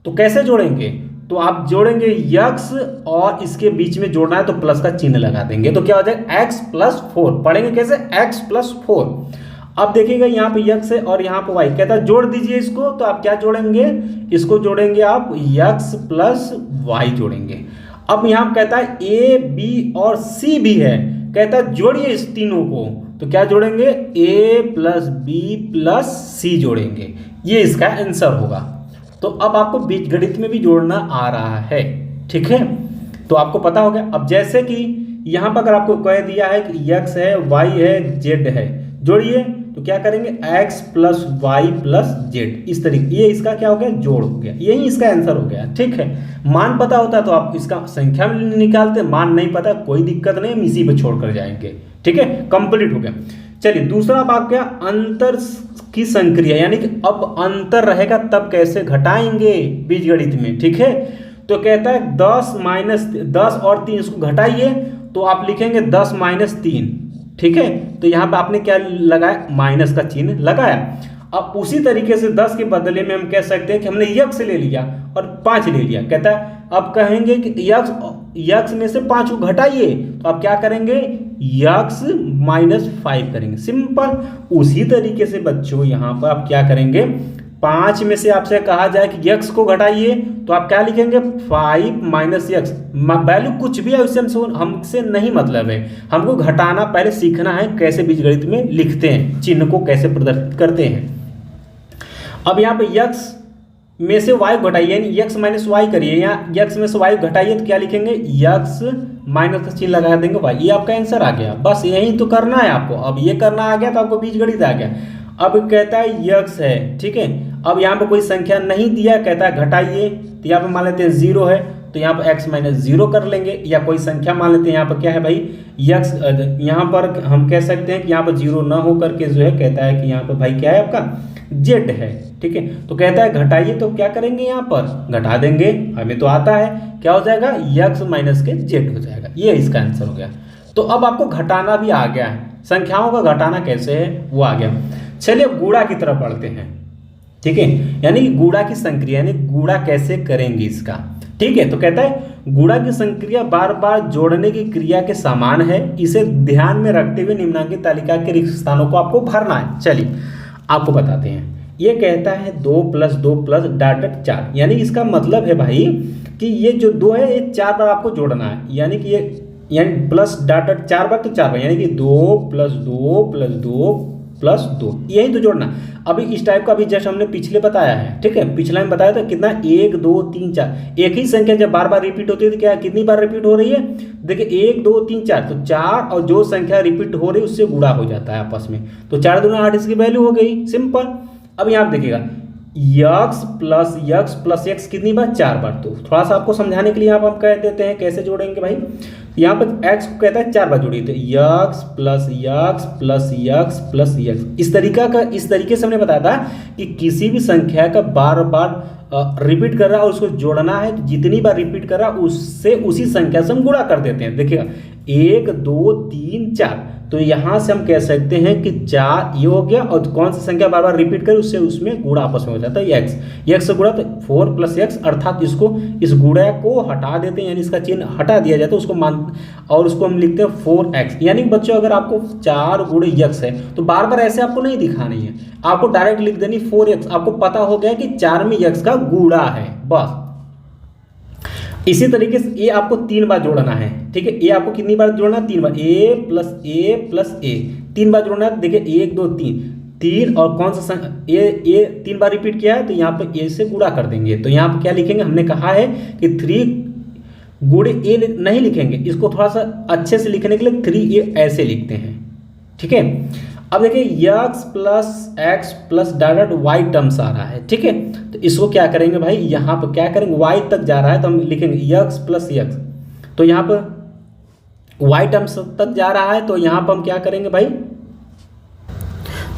तो कैसे जोड़ेंगे, तो आप जोड़ेंगे यक्स और इसके बीच में जोड़ना है तो प्लस का चिन्ह लगा देंगे, तो क्या हो जाएगा x + 4। पढ़ेंगे कैसे, x + 4। अब देखिएगा यहाँ पे यक्स है और यहाँ पे वाई, कहता है जोड़ दीजिए इसको, तो आप क्या जोड़ेंगे, इसको जोड़ेंगे आप यक्स + वाई जोड़ेंगे। अब यहाँ कहता है ए बी और सी भी है, कहता है जोड़िए इस तीनों को, तो क्या जोड़ेंगे, a + b + c जोड़ेंगे, ये इसका आंसर होगा। तो अब आपको बीजगणित में भी जोड़ना आ रहा है, ठीक है, तो आपको पता हो गया। अब जैसे कि यहाँ पर अगर आपको कह दिया है कि x है, y है, z है, जोड़िए, तो क्या करेंगे x + y + z, इस तरीके, ये इसका क्या हो गया, जोड़ हो गया, यही इसका आंसर हो गया, ठीक है। मान पता होता है तो आप इसका संख्या में निकालते, मान नहीं पता कोई दिक्कत नहीं, हम इसी पे छोड़ कर जाएंगे, ठीक है, कंप्लीट हो गया। चलिए, दूसरा बात क्या, अंतर की संक्रिया, यानी कि अब अंतर रहेगा तब कैसे घटाएंगे बीजगणित में, ठीक है। तो कहता है 10 और 3 इसको घटाइए, तो आप लिखेंगे 10 - 3, ठीक है। तो यहाँ पे आपने क्या लगाया, माइनस का चिन्ह लगाया। अब उसी तरीके से 10 के बदले में हम कह सकते हैं कि हमने यक्स ले लिया और 5 ले लिया, कहता है अब कहेंगे कि यक्स में से 5 को घटाइए, तो आप क्या करेंगे, यक्स - 5 करेंगे, सिंपल। उसी तरीके से बच्चों यहाँ पर आप क्या करेंगे, 5 में से आपसे कहा जाए कि यक्स को घटाइए, तो आप क्या लिखेंगे, 5 - x, वैल्यू कुछ भी है उससे हमसे नहीं मतलब है, हमको घटाना पहले सीखना है, कैसे बीजगणित में लिखते हैं, चिन्ह को कैसे प्रदर्शित करते हैं। अब यहाँ पे x में से y घटाइए, यानी x - y करिए, यहाँ x में से y घटाइए, तो क्या लिखेंगे, x माइनस का चिन्ह लगा देंगे y, ये आपका आंसर आ गया। बस यही तो करना है आपको, अब ये करना आ गया तो आपको बीजगणित आ गया। अब कहता है यक्स है, ठीक है, अब यहाँ पर कोई संख्या नहीं दिया, कहता है घटाइए, तो यहाँ पर मान लेते हैं 0 है, तो यहाँ पर x - 0 कर लेंगे, या कोई संख्या मान लेते हैं, यहाँ पर क्या है भाई, यक्स, यहाँ पर हम कह सकते हैं कि यहाँ पर 0 ना हो करके जो है, कहता है कि यहाँ पर भाई क्या है आपका z है, ठीक है। तो कहता है घटाइए, तो क्या करेंगे, यहाँ पर घटा देंगे, हमें तो आता है, क्या हो जाएगा, x - के z हो जाएगा, ये इसका आंसर हो गया। तो अब आपको घटाना भी आ गया है, संख्याओं का घटाना कैसे है वो आ गया। चलिए गुणा की तरफ बढ़ते हैं, ठीक है, यानी कि गुणा की संक्रिया, यानी गुणा कैसे करेंगे इसका, ठीक है। तो कहता है गुणा की संक्रिया बार बार जोड़ने की क्रिया के समान है, इसे ध्यान में रखते हुए निम्नलिखित तालिका के रिक्त स्थानों को आपको भरना है। चलिए आपको बताते हैं, ये कहता है 2 + 2 + (4), यानी इसका मतलब है भाई कि ये जो 2 है ये 4 बार आपको जोड़ना है, यानी कि ये, यानी प्लस (4) बार, तो 4 बार, यानी कि 2 + 2 + 2 प्लस 2, यही तो जोड़ना। अभी इस टाइप का अभी जस्ट हमने पिछले बताया है, ठीक है, पिछला में बताया था कितना 1 2 3 4, एक ही संख्या जब बार बार रिपीट होती है तो क्या कितनी बार रिपीट हो रही है, देखिए 1 2 3 4, तो 4 और जो संख्या रिपीट हो रही है उससे गुणा हो जाता है आपस में, तो 4 दूना 8 इसकी वैल्यू हो गई, सिंपल। अब यहाँ पे देखिएगा यक्स प्लस एक्स कितनी बार, 4 बार। तो थोड़ा सा आपको समझाने के लिए यहाँ पर हम कह देते हैं कैसे जोड़ेंगे भाई, यहाँ पर एक्स को कहता है 4 बार जोड़िए, तो x plus x plus x plus x. इस तरीके से हमने बताया था कि किसी भी संख्या का बार बार रिपीट कर रहा है और उसको जोड़ना है, तो जितनी बार रिपीट कर रहा है उससे उसी संख्या से हम गुणा कर देते हैं। देखिएगा 1 2 3 4, तो यहाँ से हम कह सकते हैं कि 4 ये हो गया, और कौन सी संख्या बार बार रिपीट करे उससे उसमें गुणा आपस में हो जाता है यक्स से गुणा, तो 4 प्लस एक्स, अर्थात इस गुणा को हटा देते हैं, यानी इसका चिन्ह हटा दिया जाता है, उसको और उसको हम लिखते हैं 4x। यानी बच्चों अगर आपको 4 गुणे यक्स है तो बार बार ऐसे आपको नहीं दिखानी है, आपको डायरेक्ट लिख देनी 4x, आपको पता हो गया कि 4 में यक्स का गुणा है, बस। इसी तरीके से ये आपको 3 बार जोड़ना है, ठीक है, ये आपको कितनी बार जोड़ना है, 3 बार, a प्लस ए 3 बार जोड़ना है। देखिए 1 2 3 और कौन सा ए 3 बार रिपीट किया है, तो यहाँ पे ए से गुणा कर देंगे, तो यहाँ पे क्या लिखेंगे, हमने कहा है कि 3 गुणे ए नहीं लिखेंगे, इसको थोड़ा सा अच्छे से लिखने के लिए 3a ऐसे लिखते हैं, ठीक है। अब देखिए यक्स plus x plus dot y terms आ रहा है, ठीक है, तो इसको क्या करेंगे भाई, यहाँ पर क्या करेंगे, वाई तक जा रहा है तो हम लिखेंगे यक्स प्लस यक्स, तो यहाँ पर वाई टर्म्स तक जा रहा है, तो यहाँ पर हम क्या करेंगे भाई,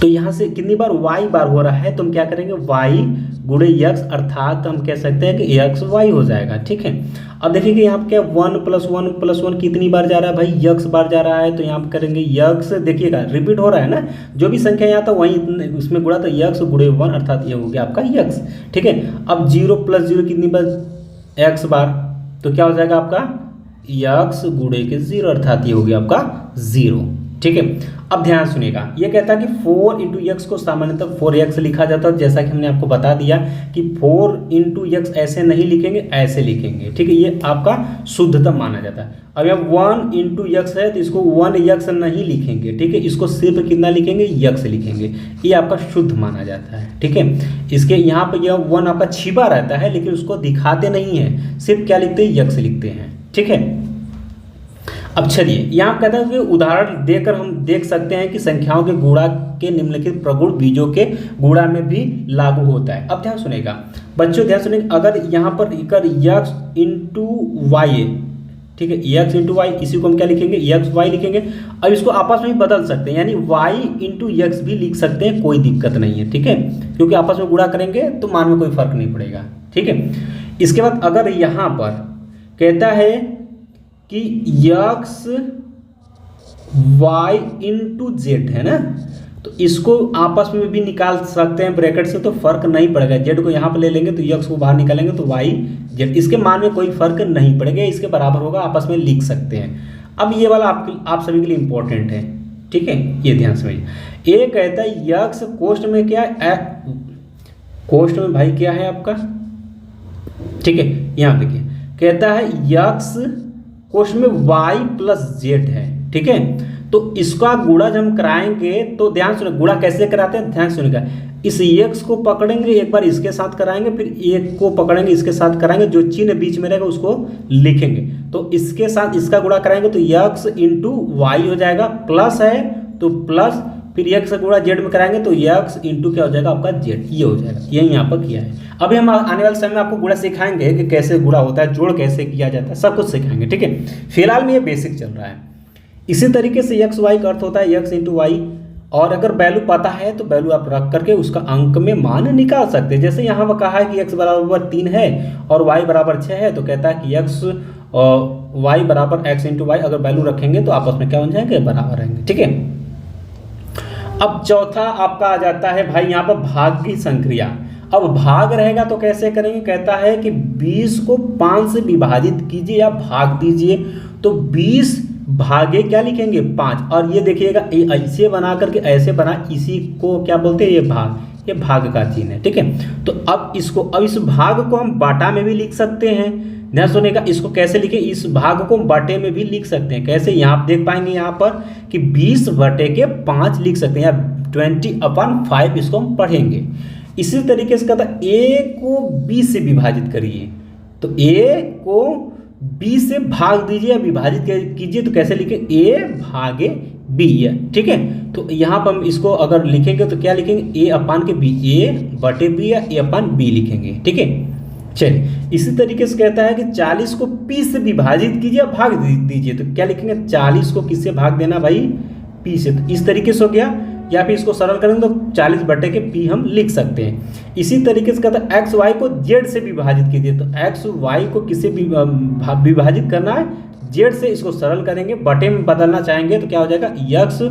तो यहाँ से कितनी बार y बार हो रहा है, तो हम क्या करेंगे y गुणे यक्स, अर्थात हम कह सकते हैं कि यक्स y हो जाएगा, ठीक है। अब देखिए कि यहाँ पे क्या 1 + 1 कितनी बार जा रहा है भाई, यक्स बार जा रहा है, तो यहाँ पे करेंगे यक्स, देखिएगा रिपीट हो रहा है ना, जो भी संख्या यहाँ था वहीं उसमें गुणा, तो यक्स गुणे 1, अर्थात ये हो गया आपका यक्स, ठीक है। अब 0 + 0 कितनी बार, x बार, तो क्या हो जाएगा आपका यक्स गुणे के 0, अर्थात ये हो गया आपका 0, ठीक है। अब ध्यान सुनिएगा, ये कहता है कि 4 × x को सामान्यतः 4x लिखा जाता है, जैसा कि हमने आपको बता दिया कि 4 × x ऐसे नहीं लिखेंगे, ऐसे लिखेंगे, ठीक है, ये आपका शुद्धतम माना जाता है। अब यहाँ 1 × x है तो इसको 1x नहीं लिखेंगे, ठीक है, इसको सिर्फ कितना लिखेंगे, x लिखेंगे, ये आपका शुद्ध माना जाता है, ठीक है। इसके यहाँ पर यह 1 आपका छिपा रहता है, लेकिन उसको दिखाते नहीं है, सिर्फ क्या लिखते हैं, x लिखते हैं, ठीक है। अब चलिए यहाँ कहता है कि उदाहरण देकर हम देख सकते हैं कि संख्याओं के गुणा के निम्नलिखित प्रगुण बीजों के गुणा में भी लागू होता है। अब ध्यान सुनेगा बच्चों, ध्यान सुनेगा, अगर यहाँ पर x × y है, ठीक है, x × y, इसी को हम क्या लिखेंगे, x y लिखेंगे। अब इसको आपस में बदल सकते हैं, यानी y × x भी लिख सकते हैं, कोई दिक्कत नहीं है, ठीक है, क्योंकि आपस में गुणा करेंगे तो मान में कोई फर्क नहीं पड़ेगा, ठीक है। इसके बाद अगर यहाँ पर कहता है कि x y × z है ना, तो इसको आपस में भी निकाल सकते हैं ब्रैकेट से, तो फर्क नहीं पड़ेगा, z को यहाँ पर ले लेंगे तो x को बाहर निकालेंगे तो y z, इसके मान में कोई फर्क नहीं पड़ेगा, इसके बराबर होगा, आपस में लिख सकते हैं। अब ये वाला आप सभी के लिए इंपॉर्टेंट है, ठीक है, ये ध्यान समझिए। ये कहता है x कोष्ठ में क्या है, कोष्ठ में भाई क्या है आपका, ठीक है, यहाँ पे क्या कहता है, x कोष्ठ में y + z है, ठीक है, तो इसका गुणा जब हम कराएंगे तो ध्यान सुनिए, गुणा कैसे कराते हैं, ध्यान सुनिएगा, इस x को पकड़ेंगे, एक बार इसके साथ कराएंगे, फिर एक को पकड़ेंगे इसके साथ कराएंगे, जो चिन्ह बीच में रहेगा उसको लिखेंगे, तो इसके साथ इसका गुणा कराएंगे तो x × y हो जाएगा, प्लस है तो प्लस, फिर x से गुणा z में कराएंगे तो x × क्या हो जाएगा आपका z, ये हो जाएगा, यही यहाँ पर किया है। अभी हम आने वाले समय में आपको गुणा सिखाएंगे कि कैसे गुणा होता है, जोड़ कैसे किया जाता है, सब कुछ सिखाएंगे, ठीक है। फिलहाल में ये बेसिक चल रहा है। इसी तरीके से x y का अर्थ होता है x × y, और अगर वैल्यू पता है तो वैल्यू आप रख करके उसका अंक में मान निकाल सकते हैं। जैसे यहाँ पर कहा है कि x = 3 है और y = 6 है, तो कहता है कि x और y = x × y, अगर वैल्यू रखेंगे तो आपस में क्या हो जाएंगे, बराबर रहेंगे, ठीक है। अब चौथा आपका आ जाता है भाई यहाँ पर भाग की संक्रिया। अब भाग रहेगा तो कैसे करेंगे, कहता है कि 20 को 5 से विभाजित कीजिए या भाग दीजिए, तो 20 भागे क्या लिखेंगे 5, और ये देखिएगा ऐसे बना करके ऐसे बना, इसी को क्या बोलते हैं, ये भाग, ये भाग का चिन्ह है, ठीक है। तो अब इस भाग को हम बाटा में भी लिख सकते हैं, ध्यान सुनिएगा, इसको कैसे लिखे, इस भाग को हम बाटे में भी लिख सकते हैं, कैसे, यहाँ आप देख पाएंगे यहाँ पर कि 20/5 लिख सकते हैं, या 20/5 इसको हम पढ़ेंगे। इसी तरीके से कहता है ए को बी से विभाजित करिए, तो ए को बी से भाग दीजिए या विभाजित कीजिए, तो कैसे लिखें, ए भागे बी है, ठीक है। तो यहाँ पर हम इसको अगर लिखेंगे तो क्या लिखेंगे, ए अपान के बी, ए बटे बी या ए अपान बी लिखेंगे, ठीक है। चलिए इसी तरीके से कहता है कि 40 को पी से विभाजित कीजिए या भाग दीजिए, तो क्या लिखेंगे, 40 को किससे भाग देना भाई, पी से। तो इस तरीके से हो गया, या फिर इसको सरल करेंगे तो 40 बटे के पी हम लिख सकते हैं। इसी तरीके से कहता है एक्स वाई को जेड से विभाजित कीजिए, तो एक्स वाई को किससे विभाजित करना है, जेड से। इसको सरल करेंगे, बटे में बदलना चाहेंगे तो क्या हो जाएगा, एक्स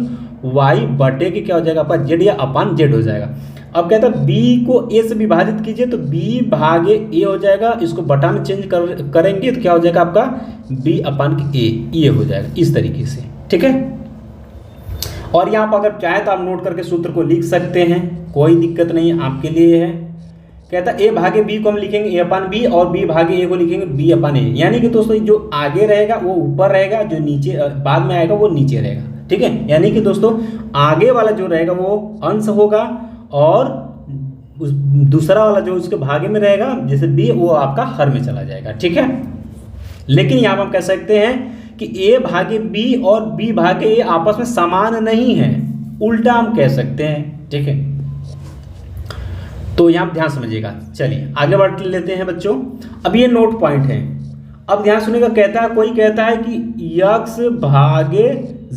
वाई बटे के क्या हो जाएगा आपका जेड या अपान जेड हो जाएगा। अब कहता है बी को ए से विभाजित कीजिए, तो बी भागे ए हो जाएगा, इसको बटा में चेंज करेंगे तो क्या हो जाएगा आपका बी अपान के ए, ये हो जाएगा इस तरीके से, ठीक है। और यहाँ पर अगर चाहे तो आप नोट करके सूत्र को लिख सकते हैं, कोई दिक्कत नहीं है, आपके लिए है। कहता है ए भागे बी को हम लिखेंगे ए अपान बी, और बी भागे ए को लिखेंगे बी अपान ए। यानी कि दोस्तों जो आगे रहेगा वो ऊपर रहेगा, जो नीचे बाद में आएगा वो नीचे रहेगा, ठीक है। यानी कि दोस्तों आगे वाला जो रहेगा वो अंश होगा, और दूसरा वाला जो उसके भागे में रहेगा जैसे बी, वो आपका हर में चला जाएगा, ठीक है। लेकिन यहाँ पर हम कह सकते हैं कि ए भागे बी और बी भागे ए आपस में समान नहीं है, उल्टा हम कह सकते हैं, ठीक है। तो यहाँ ध्यान समझिएगा। चलिए आगे बढ़ लेते हैं बच्चों। अब ये नोट पॉइंट है, अब ध्यान सुनिएगा। कहता है, कोई कहता है कि x भागे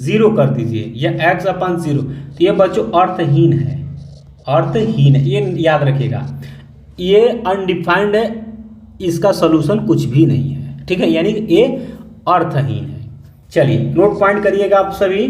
0 कर दीजिए या x अपान 0, तो ये बच्चों अर्थहीन है, अर्थहीन है, ये याद रखिएगा। ये अनडिफाइंड है, इसका सोल्यूशन कुछ भी नहीं है, ठीक है। यानी कि ये अर्थहीन है। चलिए नोट पॉइंट करिएगा आप सभी।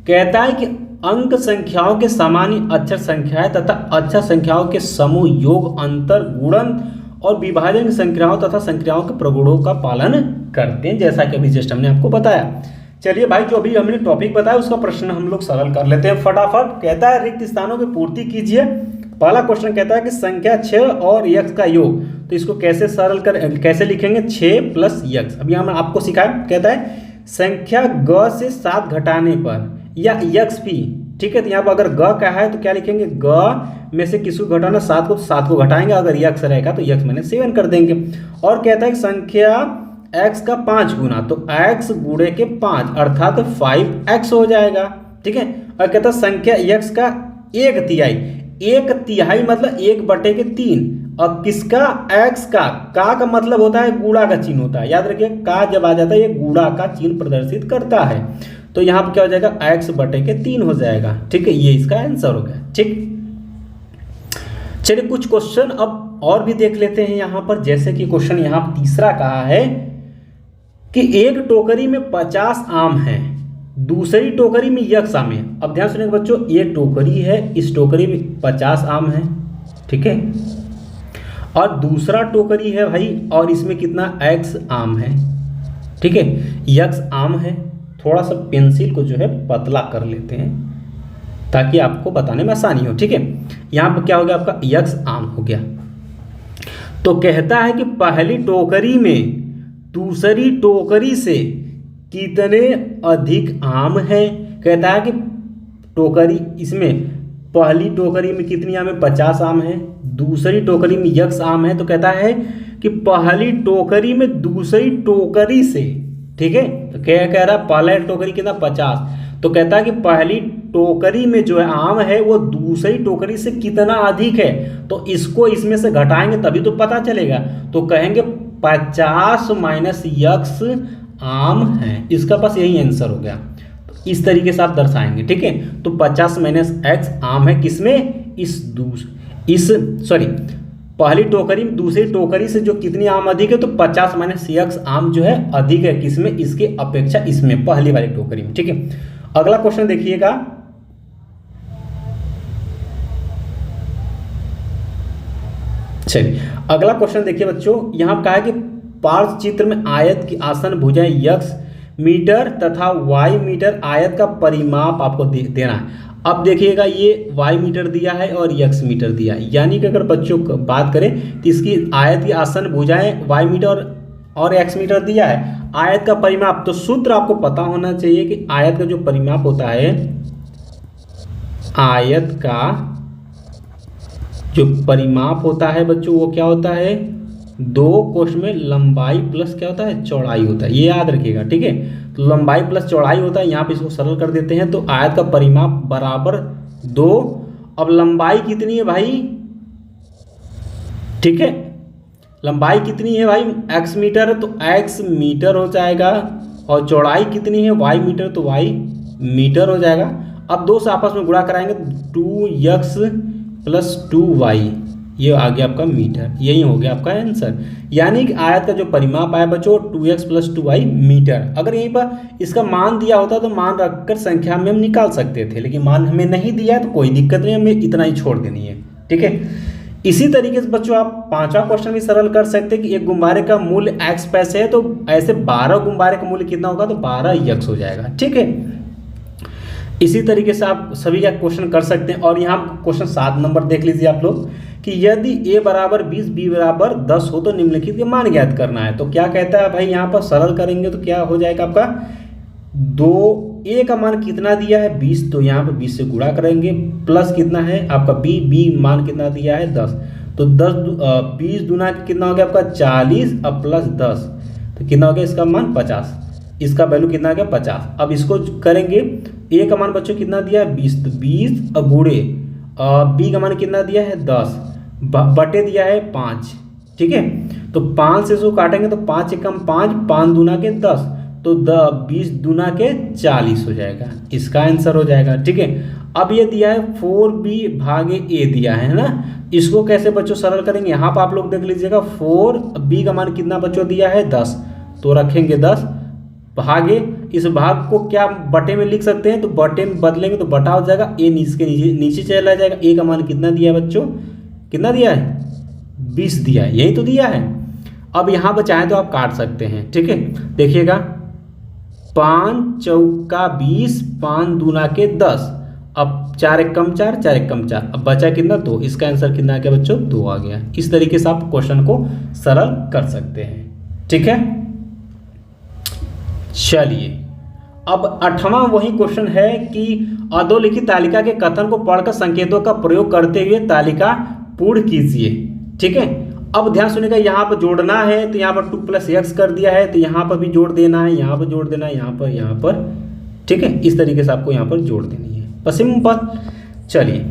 कहता है कि अंक संख्याओं के सामान्य अक्षर संख्याएं तथा अक्षर संख्याओं के समूह योग, अंतर, गुणन और विभाजन संख्याओं तथा संख्याओं के प्रगुणों का पालन करते हैं, जैसा कि अभी जस्ट हमने आपको बताया। चलिए भाई, जो अभी हमने टॉपिक बताया उसका प्रश्न हम लोग सरल कर लेते हैं फटाफट। कहता है रिक्त स्थानों की पूर्ति कीजिए। पहला क्वेश्चन कहता है कि संख्या 6 और x का योग, तो इसको कैसे सरल कैसे लिखेंगे, 6 + x। अभी हम आपको सिखाया। कहता है संख्या ग से 7 घटाने पर या x भी, ठीक है। तो यहाँ पर अगर ग का है तो क्या लिखेंगे, ग में से किसी को घटाना 7 को घटाएंगे, अगर x रहेगा तो x मैंने 7 कर देंगे। और कहता है कि संख्या x का 5 गुना, तो x गुणे के 5 अर्थात 5x हो जाएगा, ठीक है। और कहता है संख्या x का 1/3 मतलब 1/3, और किसका, x का मतलब होता है गुणा का चिन्ह होता है, याद रखिए। का जब आ जाता है ये गुणा का चिन्ह प्रदर्शित करता है, तो यहाँ पर क्या हो जाएगा, x/3 हो जाएगा, ठीक है। ये इसका आंसर हो गया, ठीक। चलिए कुछ क्वेश्चन अब और भी देख लेते हैं यहाँ पर। जैसे कि क्वेश्चन यहाँ पर तीसरा कहा है कि एक टोकरी में 50 आम हैं, दूसरी टोकरी में x आम है। अब ध्यान सुनिएगा बच्चों, एक टोकरी है, इस टोकरी में 50 आम है, ठीक है। और दूसरा टोकरी है भाई, और इसमें कितना x आम है, ठीक है। x आम है। थोड़ा सा पेंसिल को जो है पतला कर लेते हैं ताकि आपको बताने में आसानी हो, ठीक है। यहाँ पर क्या हो गया, आपका x आम हो गया। तो कहता है कि पहली टोकरी में दूसरी टोकरी से कितने अधिक आम है। कहता है कि टोकरी, इसमें पहली टोकरी में कितनी आम है, 50 आम है, दूसरी टोकरी में x आम है। तो कहता है कि पहली टोकरी में दूसरी टोकरी से, ठीक है। तो क्या कह रहा है, पहला टोकरी कितना, 50। तो कहता है कि पहली टोकरी में जो है आम है वो दूसरी टोकरी से कितना अधिक है, तो इसको इसमें से घटाएंगे तभी तो पता चलेगा। तो कहेंगे 50 - x आम है, इसका बस यही आंसर हो गया। तो इस तरीके से आप दर्शाएंगे, ठीक है। तो 50 - x आम है किसमें, पहली टोकरी में दूसरी टोकरी से जो कितनी आम अधिक है, तो 50 - x आम जो है अधिक है किसमें, इसके अपेक्षा इसमें, पहली वाली टोकरी में, ठीक है। अगला क्वेश्चन देखिएगा। चलिए अगला क्वेश्चन देखिए बच्चों। यहाँ कहा है कि पार्श्व चित्र में आयत की आसन भुजाएं x मीटर तथा y मीटर आयत का परिमाप आपको देना है। अब देखिएगा ये y मीटर दिया है और x मीटर दिया है, यानी कि अगर बच्चों को बात करें तो इसकी आयत की आसन भुजाएं y मीटर और x मीटर दिया है। आयत का परिमाप, तो सूत्र आपको पता होना चाहिए कि आयत का जो परिमाप होता है आयत का जो परिमाप होता है बच्चों वो क्या होता है, 2 कोष में लंबाई प्लस क्या होता है, चौड़ाई होता है। ये याद रखिएगा, ठीक है। तो लंबाई प्लस चौड़ाई होता है, यहाँ पे इसको सरल कर देते हैं। तो आयत का परिमाप बराबर 2। अब लंबाई कितनी है भाई, ठीक है, लंबाई कितनी है भाई, x मीटर है तो x मीटर हो जाएगा, और चौड़ाई कितनी है y मीटर, तो y मीटर हो जाएगा। अब 2 से आपस में गुणा कराएंगे, 2x प्लस 2y, ये आ गया आपका मीटर। यही हो गया आपका आंसर। यानी कि आयत का जो परिमाप आया बच्चों 2x प्लस 2y मीटर। अगर यहीं पर इसका मान दिया होता तो मान रखकर संख्या में हम निकाल सकते थे, लेकिन मान हमें नहीं दिया है तो कोई दिक्कत नहीं, हमें इतना ही छोड़ देनी है, ठीक है। इसी तरीके से बच्चों आप 5वां क्वेश्चन भी सरल कर सकते हैं कि एक गुब्बारे का मूल्य x पैसे है, तो ऐसे 12 गुब्बारे का मूल्य कितना होगा, तो 12x हो जाएगा, ठीक है। इसी तरीके से आप सभी का क्वेश्चन कर सकते हैं। और यहाँ क्वेश्चन 7 नंबर देख लीजिए आप लोग कि यदि a बराबर 20 b बराबर 10 हो तो निम्नलिखित के मान ज्ञात करना है। तो क्या कहता है भाई, यहाँ पर सरल करेंगे तो क्या हो जाएगा आपका, 2a का मान कितना दिया है 20, तो यहाँ पर 20 से गुणा करेंगे, प्लस कितना है आपका b मान कितना दिया है 10, तो 20 दूना कितना हो गया आपका 40, अब प्लस 10 तो कितना हो गया इसका मान 50, इसका वैल्यू कितना आ गया 50। अब इसको करेंगे, a का मान बच्चों कितना दिया है 20, तो 20 अब गुणे b का मान कितना दिया है 10 बटे दिया है 5, ठीक है। तो 5 से इसको काटेंगे तो 5 एकम 5, 5 दूना के 10, तो 20 दूना के 40 हो जाएगा, इसका आंसर हो जाएगा, ठीक है। अब ये दिया है 4b भागे a दिया है ना, इसको कैसे बच्चों सरल करेंगे, यहाँ पर आप लोग देख लीजिएगा 4b का मान कितना बच्चों दिया है 10, तो रखेंगे 10 भागे, इस भाग को क्या बटे में लिख सकते हैं, तो बटे में बदलेंगे तो बटा हो जाएगा, a नीचे नीचे चला जाएगा। a का मान कितना दिया है बच्चों, कितना दिया है 20 दिया है, यही तो दिया है। अब यहाँ पर चाहे तो आप काट सकते हैं, ठीक है। देखिएगा 5 चौका 20, 5 दूना के 10, अब 4 एकम 4, 4 एकम 4, अब बचा कितना 2, इसका आंसर कितना आ गया बच्चों 2 आ गया। इस तरीके से आप क्वेश्चन को सरल कर सकते हैं, ठीक है। चलिए अब 8वां वही क्वेश्चन है कि अधोलिखित तालिका के कथन को पढ़कर संकेतों का प्रयोग करते हुए तालिका पूर्ण कीजिए, ठीक है। अब ध्यान सुनिएगा, यहाँ पर जोड़ना है तो यहाँ पर 2 + x कर दिया है, तो यहाँ पर भी जोड़ देना है, यहाँ पर जोड़ देना है, यहाँ पर, ठीक है। इस तरीके से आपको यहाँ पर जोड़ देनी है, बस सिंपल। चलिए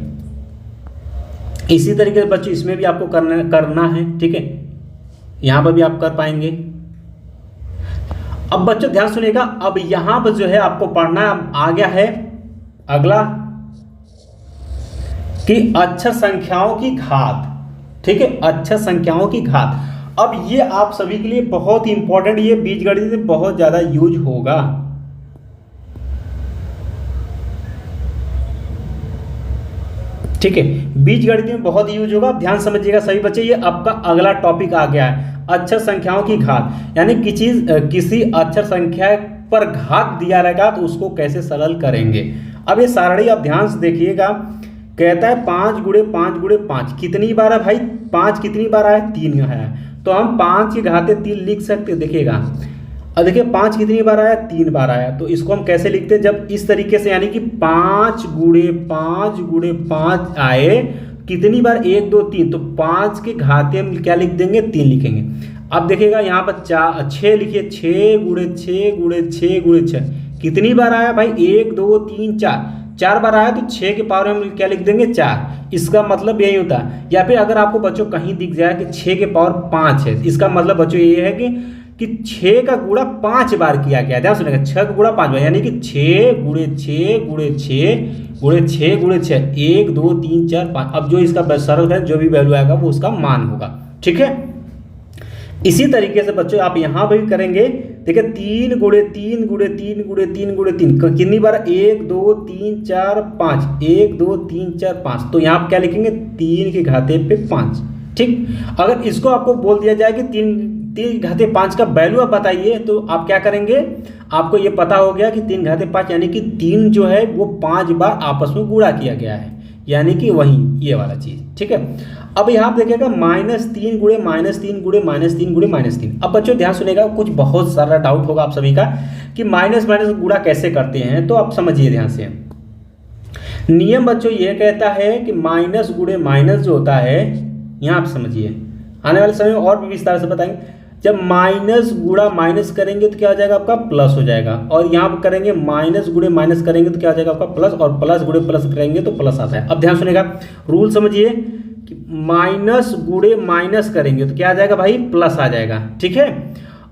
इसी तरीके से बच्चों इसमें भी आपको करना है, ठीक है, यहाँ पर भी आप कर पाएंगे। अब बच्चों ध्यान सुनिएगा, अब यहाँ पर जो है आपको पढ़ना आ गया है अगला कि अक्षर संख्याओं की घात, ठीक है, अक्षर संख्याओं की घात। अब ये आप सभी के लिए बहुत ही इंपॉर्टेंट, ये बीजगणित में बहुत ज्यादा यूज होगा, ठीक है, बीजगणित में बहुत यूज होगा। ध्यान समझिएगा सभी बच्चे, ये आपका अगला टॉपिक आ गया है, अक्षर संख्याओं की घात, यानी किसी अक्षर संख्या पर घात दिया रहेगा तो उसको कैसे सरल करेंगे। अब ये सारणी आप ध्यान से देखिएगा, कहता है 5 गुणे 5 गुणे 5 कितनी बार है भाई, 5 कितनी बार आया 3 है, तो हम 5 की घाते 3 लिख सकते, देखिएगा। अब देखिए 5 कितनी बार आया 3 बार आया, तो इसको हम कैसे लिखते हैं, जब इस तरीके से, यानी कि 5 गुणे 5 गुणे 5 आए कितनी बार 1 2 3, तो 5 के घाते हम क्या लिख देंगे 3 लिखेंगे। अब देखिएगा यहाँ पर 6 लिखिए, 6 गुणे 6 गुणे 6 गुणे 6 कितनी बार आया भाई 1 2 3 4 बार आया, तो 6 के पावर में हम क्या लिख देंगे 4, इसका मतलब यही होता है। या फिर अगर आपको बच्चों कहीं दिख जाए कि 6 के पावर 5 है, इसका मतलब बच्चों ये है कि 6 का गुणा 5 बार किया गया। ध्यान सुनिएगा, 6 का गुणा 5 बार, यानी कि 6 गुणे 6 गुणे 6 गुणे 6 गुणे 6 1 2 3 4 5। अब जो इसका सरल है, जो भी वैल्यू आएगा वो उसका मान होगा, ठीक है। इसी तरीके से बच्चों आप यहाँ भी करेंगे, देखिए 3 गुणे 3 गुणे 3 गुणे 3 गुणे 3 कितनी बार 1 2 3 4 5, 1 2 3 4 5, तो यहाँ आप क्या लिखेंगे 3 के घाते पे 5, ठीक। अगर इसको आपको बोल दिया जाए कि 3 के घाते 5 का वैल्यू आप बताइए, तो आप क्या करेंगे, आपको ये पता हो गया कि 3 घाते 5 यानी कि 3 जो है वो 5 बार आपस में गुणा किया गया है, यानी कि वही ये वाला चीज, ठीक है। अब यहाँ आप देखिएगा -3 गुणे -3 गुणे -3 गुणे -3। अब बच्चों ध्यान सुनेगा, कुछ बहुत सारा डाउट होगा आप सभी का कि माइनस गुणा कैसे करते हैं, तो आप समझिए ध्यान से। नियम बच्चों ये कहता है कि माइनस गुणे माइनस जो होता है, यहाँ आप समझिए, आने वाले समय में और भी विस्तार से बताएंगे। जब माइनस गुणा माइनस करेंगे तो क्या हो जाएगा आपका प्लस हो जाएगा, और यहाँ पर करेंगे माइनस गुणे माइनस करेंगे तो क्या हो जाएगा आपका प्लस, और प्लस गुणे प्लस करेंगे तो प्लस आता है। अब ध्यान सुनिएगा, रूल समझिए कि माइनस गुणे माइनस करेंगे तो क्या आ जाएगा भाई, प्लस आ जाएगा। ठीक है,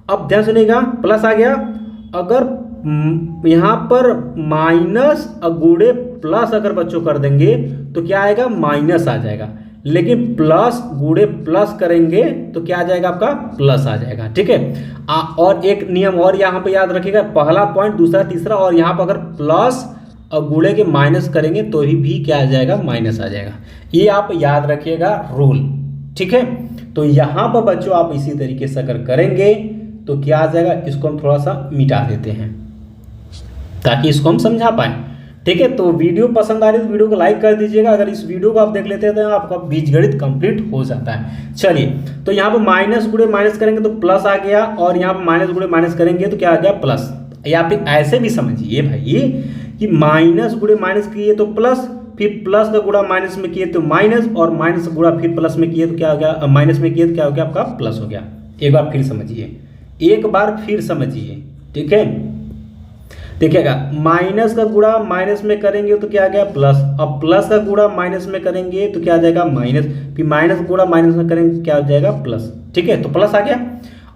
अब ध्यान सुनिएगा, प्लस आ गया। अगर यहाँ पर माइनस गुणे प्लस अगर बच्चों कर देंगे तो क्या आएगा, माइनस आ जाएगा। लेकिन प्लस गुणे प्लस करेंगे तो क्या आ जाएगा आपका, प्लस आ जाएगा। ठीक है, और एक नियम और यहाँ पे याद रखिएगा, पहला पॉइंट, दूसरा, तीसरा, और यहाँ पर अगर प्लस और गुणे के माइनस करेंगे तो भी क्या आ जाएगा, माइनस आ जाएगा। ये आप याद रखिएगा रूल। ठीक है, तो यहाँ पर बच्चों आप इसी तरीके से अगर करेंगे तो क्या आ जाएगा, इसको हम थोड़ा सा मिटा देते हैं ताकि इसको हम समझा पाए। ठीक है, तो वीडियो पसंद आ रही है तो वीडियो को लाइक कर दीजिएगा। अगर इस वीडियो को आप देख लेते हैं तो आपका बीजगणित कंप्लीट हो जाता है। चलिए, तो यहाँ पर माइनस गुणे माइनस करेंगे तो प्लस आ गया, और यहाँ पर माइनस गुणे माइनस करेंगे तो क्या आ गया, प्लस। या फिर ऐसे भी समझिए भाई कि माइनस गुणे माइनस किए तो प्लस, फिर प्लस का गुणा माइनस में किए तो माइनस, और माइनस का गुणा फिर प्लस में किए तो क्या हो गया, माइनस में किए तो क्या हो गया आपका, प्लस हो गया। एक बार फिर समझिए, एक बार फिर समझिए। ठीक है, देखिएगा, माइनस का गुणा माइनस में करेंगे तो क्या आ गया, प्लस। अब प्लस का गुणा माइनस में करेंगे तो क्या आ जाएगा, माइनस। फिर माइनस गुणा माइनस में करेंगे क्या हो जाएगा, प्लस। ठीक है, तो प्लस आ गया।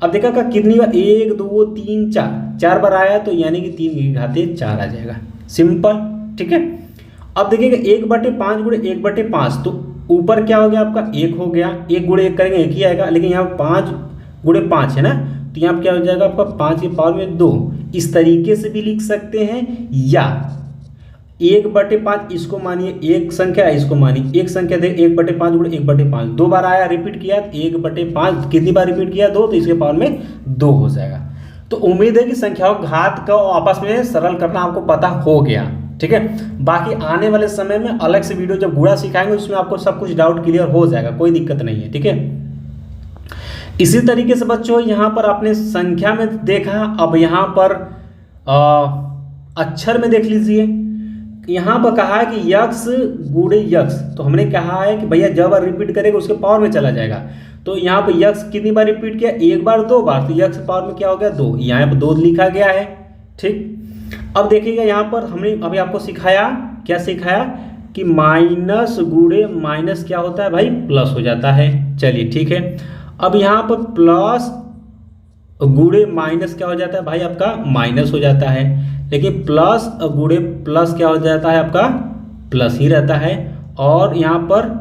अब देखा कितनी बार, 1 2 3 4, 4 बार आया, तो यानी कि 3 की घाते 4 आ जाएगा, सिंपल। ठीक है, अब देखिएगा 1/5 गुणे 1/5, तो ऊपर क्या हो गया आपका, 1 हो गया। 1 गुणे 1 करेंगे 1 ही आएगा, लेकिन यहाँ 5 गुणे 5 है ना, तो यहाँ क्या हो जाएगा आपका 5 की पावर में 2। इस तरीके से भी लिख सकते हैं, या 1/5 इसको मानिए एक संख्या, इसको मानिए एक संख्या दे, 1/5 गुणे 1/5, 2 बार आया, रिपीट किया, 1/5 कितनी बार रिपीट किया, 2, तो इसके पावर में 2 हो जाएगा। तो उम्मीद है कि संख्याओं घात का आपस में सरल करना आपको पता हो गया। ठीक है, बाकी आने वाले समय में अलग से वीडियो जब गुणा सिखाएंगे उसमें आपको सब कुछ डाउट क्लियर हो जाएगा, कोई दिक्कत नहीं है। ठीक है, इसी तरीके से बच्चों यहाँ पर आपने संख्या में देखा, अब यहाँ पर अक्षर में देख लीजिए। यहाँ पर कहा है कि यक्स गुणे यक्स, तो हमने कहा है कि भैया जब बार रिपीट करेगा उसके पावर में चला जाएगा। तो यहाँ पर यक्स कितनी बार रिपीट किया, 1 बार 2 बार, तो यक्स पावर में क्या हो गया, 2। यहाँ पर 2 लिखा गया है। ठीक, अब देखिएगा यहाँ पर हमने अभी आपको सिखाया, क्या सिखाया कि माइनस गुणे माइनस क्या होता है भाई, प्लस हो जाता है। चलिए ठीक है, अब यहाँ पर प्लस गुणे माइनस क्या हो जाता है भाई, आपका माइनस हो जाता है। लेकिन प्लस गुणे प्लस क्या हो जाता है आपका, प्लस ही रहता है। और यहाँ पर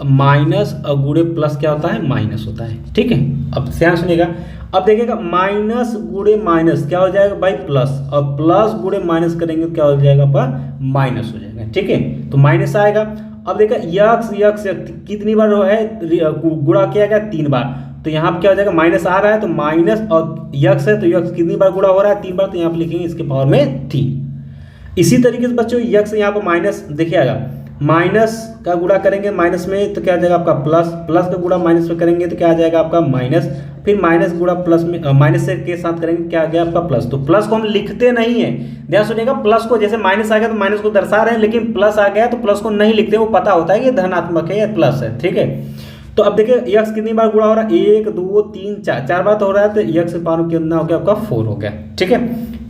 माइनस गुणे प्लस क्या होता है, माइनस होता है। ठीक है, अब ध्यान सुनिएगा, अब देखिएगा माइनस गुणे माइनस क्या हो जाएगा भाई, प्लस, और प्लस गुणे माइनस करेंगे तो क्या हो जाएगा आपका, माइनस हो जाएगा। ठीक है, तो माइनस आएगा। अब देखा यक्स यक्स कितनी बार है गुणा किया गया, 3 बार, तो यहाँ पर क्या हो जाएगा, माइनस आ रहा है तो माइनस, और यक्स है तो यक्स कितनी बार गुणा हो रहा है, 3 बार, तो यहाँ पर लिखेंगे इसके पावर में 3। इसी तरीके से बच्चों यक्स यहाँ पर माइनस देखिएगा, माइनस का गुणा करेंगे माइनस में तो क्या आ जाएगा आपका प्लस, प्लस का गुणा माइनस में करेंगे तो क्या आ जाएगा आपका माइनस, फिर माइनस गुणा प्लस में माइनस से के साथ करेंगे क्या आ गया आपका प्लस। तो प्लस को हम लिखते नहीं है, ध्यान सुनिएगा, प्लस को जैसे माइनस आ गया तो माइनस को दर्शा रहे हैं, लेकिन प्लस आ गया तो प्लस को नहीं लिखते, वो पता होता है कि धनात्मक है या प्लस है। ठीक है, तो अब देखिए यक्स कितनी बार गुणा हो रहा है, 1 2 3 4, 4 बार तो हो रहा है, तो यक्स के पावर कितना हो गया आपका 4 हो गया। ठीक है,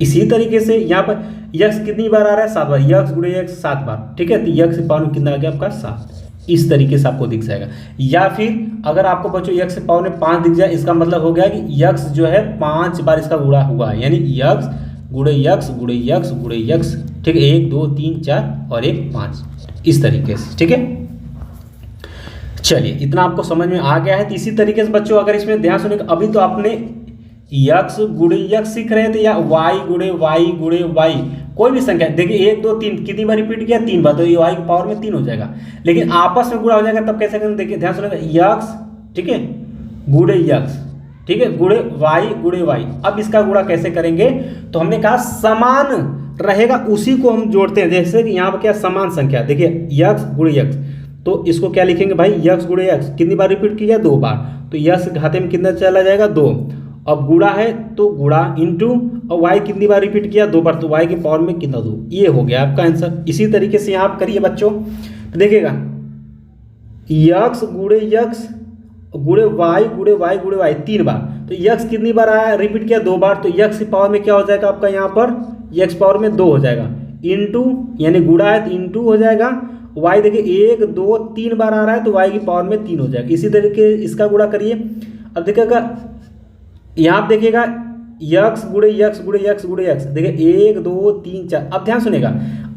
इसी तरीके से यहाँ पर यक्स कितनी बार आ रहा है, 7 बार, यक्स गुणे यक्स 7 बार। ठीक है, तो यक्स के पावर में कितना आ गया आपका 7। इस तरीके से आपको दिख जाएगा। या फिर अगर आपको बच्चों यक्स के पावर में 5 दिख जाए, इसका मतलब हो गया कि यक्स जो है 5 बार इसका गुणा हुआ है, यानी यक्स गुणे यक्स गुणे यक्स गुणे यक्स। ठीक है, 1 2 3 4 और 1 5, इस तरीके से। ठीक है, चलिए इतना आपको समझ में आ गया है। तो इसी तरीके से बच्चों अगर इसमें ध्यान सुनिएगा, अभी तो आपने यक्स गुणे यक्स सीख रहे थे, या वाई गुणे वाई, कोई भी संख्या देखिए 1 2 3 कितनी बार रिपीट किया, 3 बार, तो ये वाई की पावर में 3 हो जाएगा। लेकिन आपस में गुणा हो जाएगा तब कैसे करेंगे, देखिए ध्यान सुनिएगा, यक्स ठीक है गुणे यक्स, ठीक है गुणे वाई। अब इसका गुणा कैसे करेंगे, तो हमने कहा समान रहेगा उसी को हम जोड़ते हैं। जैसे कि यहाँ पर क्या समान संख्या, देखिए यक्स गुणे यक्स, तो इसको क्या लिखेंगे भाई, यक्स गुणे यक्स कितनी बार रिपीट किया, 2 बार, तो यक्स घाते में कितना चला जाएगा 2, अब गुणा है तो गुणा इंटू, और y कितनी बार रिपीट किया 2 बार, तो y के पावर में कितना 2, ये हो गया आपका आंसर। इसी तरीके से यहाँ आप करिए बच्चों, तो देखिएगा यक्स गुणे यक्स गुणे वाई गुणे वाई गुणे वाई 3 बार, तो यक्स कितनी बार आया रिपीट किया 2 बार, तो यक्स की पावर में क्या हो जाएगा आपका यहाँ पर, यक्स पावर में 2 हो जाएगा, इंटू यानी गुणा है तो इंटू हो जाएगा, वाई देखिए 1 2 3 बार आ रहा है तो वाई की पावर में 3 हो जाएगा। इसी तरीके इसका गुणा करिए। अब देखिएगा यहाँ पर देखिएगा यक्स गुणे यक्स गुणे यक्स गुणे यक्स, देखिए 1 2 3 4। अब ध्यान सुनेगा,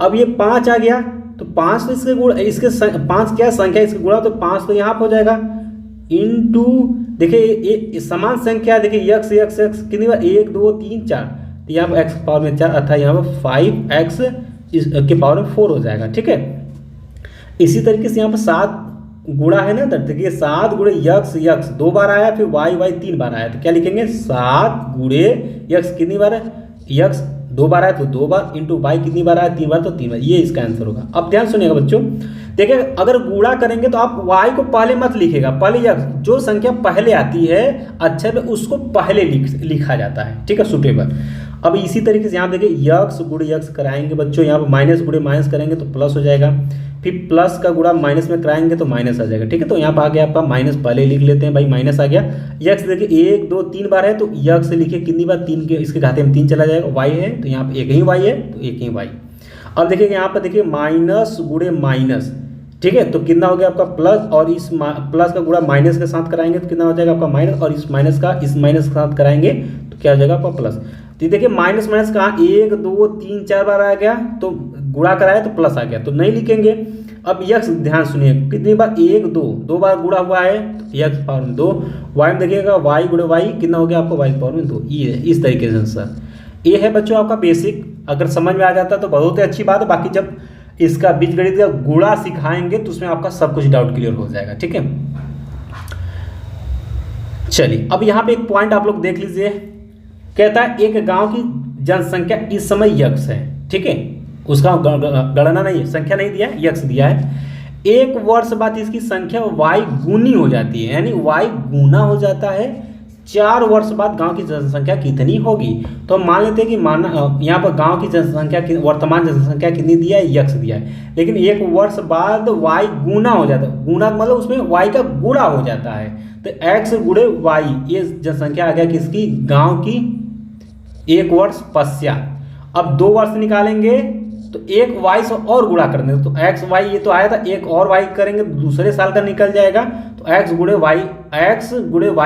अब ये 5 आ गया तो 5 तो इसके गुणा, इसके 5 क्या संख्या इसके गुणा, तो 5 तो यहाँ पर हो जाएगा, इंटू देखिए ये समान संख्या, देखिए यक्स यक्स यक्स कितनी बार 1 2 3 4, तो यहाँ पर एक्स पावर में 4 अर्थात यहाँ पर 5x के पावर में 4 हो जाएगा। ठीक है, इसी तरीके से यहाँ पर 7 गुणा है ना, तो देखिए 7 गुणे यक्स यक्स 2 बार आया, फिर वाई वाई 3 बार आया, तो क्या लिखेंगे 7 गुणे यक्स कितनी बार है, यक्स 2 बार आया तो 2 बार, इंटू वाई कितनी बार आया 3 बार, तो 3 बार, ये इसका आंसर होगा। अब ध्यान सुनिएगा बच्चों, देखिए अगर गुणा करेंगे तो आप y को पहले मत लिखेगा, पहले यक्स जो संख्या पहले आती है अक्षर में उसको पहले लिखा जाता है। ठीक है, सुटेबल। अब इसी तरीके से यहाँ देखिए यक्स गुणे यक्स कराएंगे बच्चों, यहाँ पर माइनस गुणे माइनस करेंगे तो प्लस हो जाएगा, फिर प्लस का गुणा माइनस में कराएंगे तो माइनस आ जाएगा। ठीक है, तो यहाँ पर आ गया आपका माइनस, पहले लिख लेते हैं भाई, माइनस आ गया। यक्स देखिए 1 2 3 बार है तो यक्स लिखिए कितनी बार, 3 के इसके घाते में 3 चला जाएगा, वाई है तो यहाँ पर एक ही वाई है तो एक ही वाई। अब देखिए यहाँ पर देखिए माइनस गुणे माइनस, ठीक है, तो कितना हो गया आपका प्लस, और इस प्लस का गुणा माइनस के साथ कराएंगे तो कितना हो जाएगा आपका माइनस, और इस माइनस का इस माइनस के साथ कराएंगे तो क्या हो जाएगा आपका प्लस। तो देखिए माइनस माइनस कहाँ 1 2 3 4 बार आ गया, तो गुणा कराया तो प्लस आ गया, तो नहीं लिखेंगे। अब यक्स ध्यान सुनिए कितनी बार 1 2 बार गुणा हुआ है तो यक्स पावर में 2, वाई में देखिएगा वाई गुणे वाई कितना हो गया आपको वाई पावर में 2, ये है इस तरीके से सर। ये है बच्चों आपका बेसिक, अगर समझ में आ जाता है तो बहुत ही अच्छी बात है, बाकी जब इसका बीजगणित का गुणा सिखाएंगे तो उसमें आपका सब कुछ डाउट क्लियर हो जाएगा। ठीक है, चलिए अब यहाँ पे एक पॉइंट आप लोग देख लीजिए, कहता है एक गांव की जनसंख्या इस समय यक्स है। ठीक है, उसका गणना नहीं है, संख्या नहीं दिया है, यक्स दिया है। 1 वर्ष बाद इसकी संख्या वाई गुनी हो जाती है, यानी वाई गुना हो जाता है। 4 वर्ष बाद गांव की जनसंख्या कितनी होगी, तो हम मान लेते हैं कि यहाँ पर गांव की जनसंख्या वर्तमान जनसंख्या कितनी दिया है, यक्स दिया है, लेकिन 1 वर्ष बाद वाई गुना हो जाता है, गुना मतलब उसमें वाई का गुणा हो जाता है, तो एक्स गुणे वाई, ये जनसंख्या आ गया किसकी, गांव की 1 वर्ष पश्चात। अब 2 वर्ष निकालेंगे तो 1 वाई से और गुणा कर देंगे, तो एक्स वाई ये तो आया था, 1 और वाई करेंगे तो दूसरे साल का निकल जाएगा, तो एक्स गुणे वाई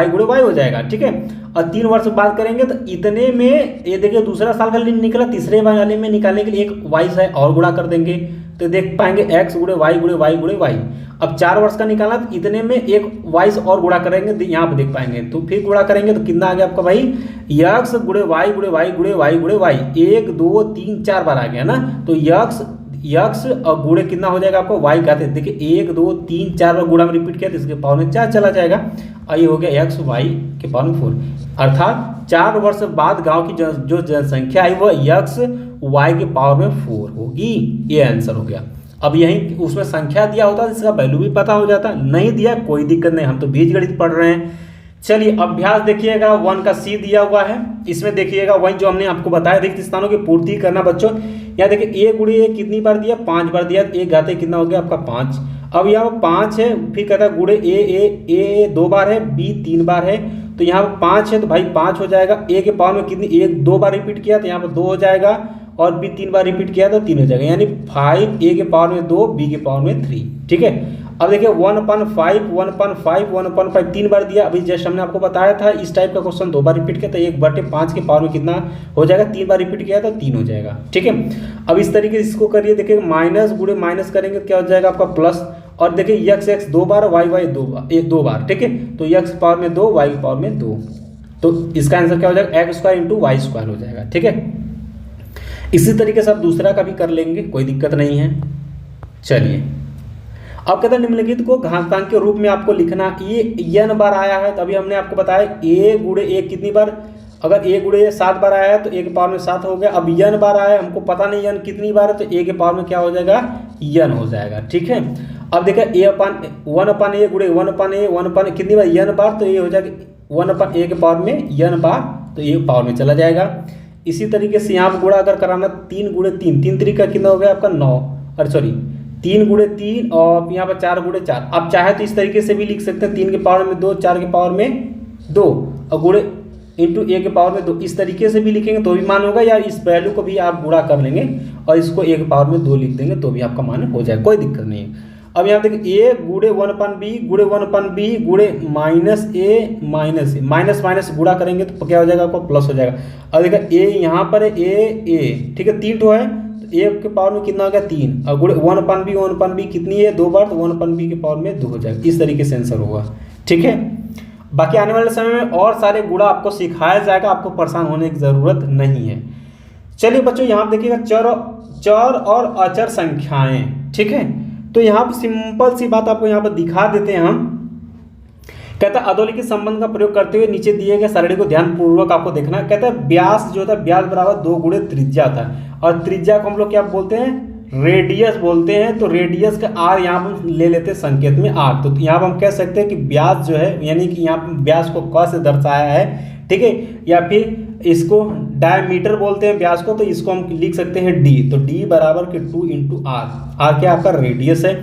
गुणे वाई हो जाएगा। ठीक है, और 3 वर्ष बाद करेंगे तो इतने में ये देखिए दूसरा साल का निकला, तीसरे वाले में निकालने के लिए 1 वाई से और गुणा कर देंगे तो देख पाएंगे एक्स गुणे वाई गुणे वाई गुणे वाई। अब 4 वर्ष का निकाला तो इतने में 1 वाई से और गुणा करेंगे तो यहाँ पे देख पाएंगे, तो फिर गुणा करेंगे तो कितना आ गया आपका भाई, यक्स गुणे वाई गुणे वाई गुणे वाई गुणे वाई, 1 2 3 4 बार आ गया ना, तो यक्स और गुणे कितना हो जाएगा आपको वाई कहते हैं, देखिए 1 2 3 4 बार गुणा में रिपीट किया तो इसके पावर में 4 चला जाएगा, और ये हो गया एक्स वाई के पावर में 4, अर्थात 4 वर्ष बाद गांव की जो जनसंख्या आई वो यक्स वाई के पावर में 4 होगी। ये आंसर हो गया। अब यही उसमें संख्या दिया होता है इसका वैल्यू भी पता हो जाता, नहीं दिया कोई दिक्कत नहीं, हम तो बीजगणित पढ़ रहे हैं। चलिए अभ्यास देखिएगा 1 का सी दिया हुआ है, इसमें देखिएगा वही जो हमने आपको बताया रिक्त स्थानों की पूर्ति करना बच्चों। यहाँ देखिए a गुणे ए कितनी बार दिया, 5 बार दिया, एक घाते कितना हो गया आपका 5। अब यहाँ 5 है, फिर कहता है गुणे ए 2 बार है, b 3 बार है, तो यहाँ पर 5 है तो भाई 5 हो जाएगा। a के पावर में कितनी, 1 2 बार रिपीट किया तो यहाँ पर 2 हो जाएगा, और b 3 बार रिपीट किया तो 3 हो जाएगा, यानी 5 a के पावर में 2 b के पावर में 3। ठीक है, अब देखिए 1/5 3 बार दिया, अभी जस्ट हमने आपको बताया था इस टाइप का क्वेश्चन 2 बार रिपीट किया तो 1/5 के पावर में कितना हो जाएगा, 3 बार रिपीट किया तो 3 हो जाएगा। ठीक है, अब इस तरीके से इसको करिए, देखिए माइनस गुणे माइनस करेंगे तो क्या हो जाएगा आपका प्लस, और देखिए यक्स 2 बार वाई 2 बार। ठीक है, तो यक्स पावर में 2 वाई पावर में 2, तो इसका आंसर क्या हो जाएगा, X square into Y square हो जाएगा। ठीक है, इसी तरीके से आप दूसरा का भी कर लेंगे, कोई दिक्कत नहीं है। चलिए अब कहते हैं निम्नलिखित को घातांक के रूप में आपको लिखना, ये n बार आया है तो अभी हमने आपको बताया a गुणे ए कितनी बार, अगर a गुणे ए 7 बार आया है तो a के पावर में 7 हो गया। अब n बार आया है, हमको पता नहीं n कितनी बार है, तो a के पावर में क्या हो जाएगा, n हो जाएगा। ठीक है, अब देखिए 1/a गुणे 1/a कितनी बार n बार, तो ये हो जाएगा 1/a के पावर में n बार, तो ये पावर में चला जाएगा। इसी तरीके से यहाँ पर गुणा अगर कराना 3 × 3, 3 तरीका कितना हो गया आपका 9, अरे सॉरी 3 × 3 और यहाँ पर 4 × 4। आप चाहे तो इस तरीके से भी लिख सकते हैं, 3 के पावर में 2, 4 के पावर में 2 और गुणे इंटू a के पावर में 2, इस तरीके से भी लिखेंगे तो भी मान होगा, या इस वैल्यू को भी आप गुणा कर लेंगे और इसको a के पावर में 2 लिख देंगे तो भी आपका मान हो जाएगा, कोई दिक्कत नहीं है। अब यहाँ देखिए a गुणे 1/b गुणे 1/b गुणे -a माइनस गुणा करेंगे तो क्या हो जाएगा आपको प्लस हो जाएगा। अब देखिए a यहाँ पर है a ठीक है, 3 ठो है तो a के पावर में कितना हो गया 3 और गुणे 1/b कितनी है 2 बार, तो 1/b के पावर में 2 हो जाएगा। इस तरीके से आंसर होगा, ठीक है। बाकी आने वाले समय में और सारे गुणा आपको सिखाया जाएगा, आपको परेशान होने की ज़रूरत नहीं है। चलिए बच्चों यहाँ देखिएगा चर और अचर संख्याएं, ठीक है। तो यहाँ पर सिंपल सी बात आपको यहाँ पर दिखा देते हैं हम। कहता है अधोलिखित संबंध का प्रयोग करते हुए नीचे दिए गए सरणी को ध्यानपूर्वक आपको देखना है। कहता है व्यास जो होता है व्यास बराबर 2 गुणे त्रिज्या होता है, और त्रिज्या को हम लोग क्या बोलते हैं रेडियस बोलते हैं। तो रेडियस का आर यहाँ पर ले लेते हैं संकेत में आर, तो यहाँ पर हम कह सकते हैं कि व्यास जो है यानी कि यहाँ पर व्यास को क से दर्शाया है, ठीक है, या फिर इसको डायमीटर बोलते हैं व्यास को, तो इसको हम लिख सकते हैं डी। तो डी बराबर के 2 × आर क्या आपका रेडियस है।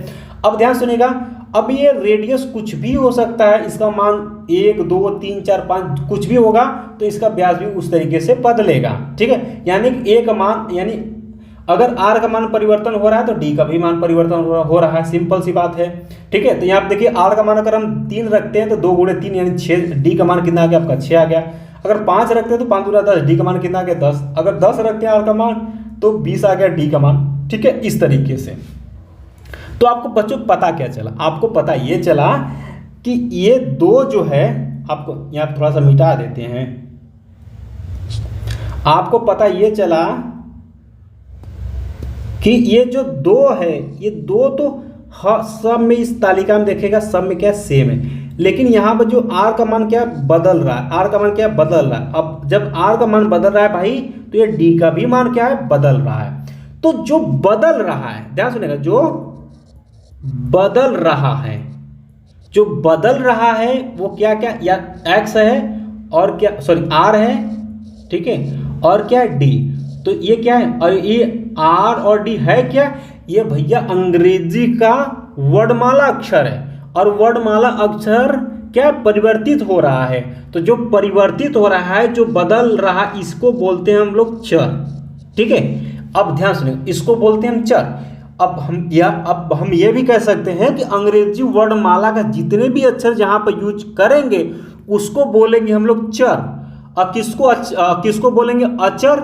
अब ध्यान सुनिएगा, अब ये रेडियस कुछ भी हो सकता है, इसका मान 1 2 3 4 5 कुछ भी होगा, तो इसका व्यास भी उस तरीके से बदलेगा, ठीक है। यानी ए का मान, यानी अगर आर का मान परिवर्तन हो रहा है तो डी का भी मान परिवर्तन हो रहा है, सिंपल सी बात है, ठीक है। तो यहाँ पे देखिए आर का मान अगर हम 3 रखते हैं तो 2 × 3 यानी 6, डी का मान कितना आ गया आपका 6 आ गया। अगर 5 रखते हैं तो 5 × 10, डी का मान कितना आ गया 10। अगर 10 रखते हैं आर का मान तो 20 आ गया डी का मान, ठीक है, इस तरीके से। तो आपको बच्चों पता क्या चला, आपको पता ये चला कि ये 2 जो है, आपको यहाँ थोड़ा सा मिटा देते हैं, आपको पता ये चला कि ये जो 2 है, ये 2 तो सब में इस तालिका में देखेगा सब में क्या सेम है, लेकिन यहाँ पर जो r का मान क्या बदल रहा है, r का मान क्या बदल रहा है। अब जब r का मान बदल रहा है भाई, तो ये d का भी मान क्या है बदल रहा है। तो जो बदल रहा है, ध्यान सुनिएगा, जो बदल रहा है, जो बदल रहा है वो क्या क्या, या x है और क्या सॉरी r है, ठीक है, और क्या है d। तो ये क्या है, और ये r और d है क्या, ये भैया अंग्रेजी का वर्णमाला अक्षर है, और वर्णमाला अक्षर क्या परिवर्तित हो रहा है। तो जो परिवर्तित हो रहा है, जो बदल रहा, इसको बोलते हैं हम लोग चर, ठीक है। अब ध्यान सुनिए, इसको बोलते हैं हम चर। अब हम ये भी कह सकते हैं कि अंग्रेजी वर्णमाला का जितने भी अक्षर जहां पर यूज करेंगे उसको बोलेंगे हम लोग चर, और किसको बोलेंगे अचर।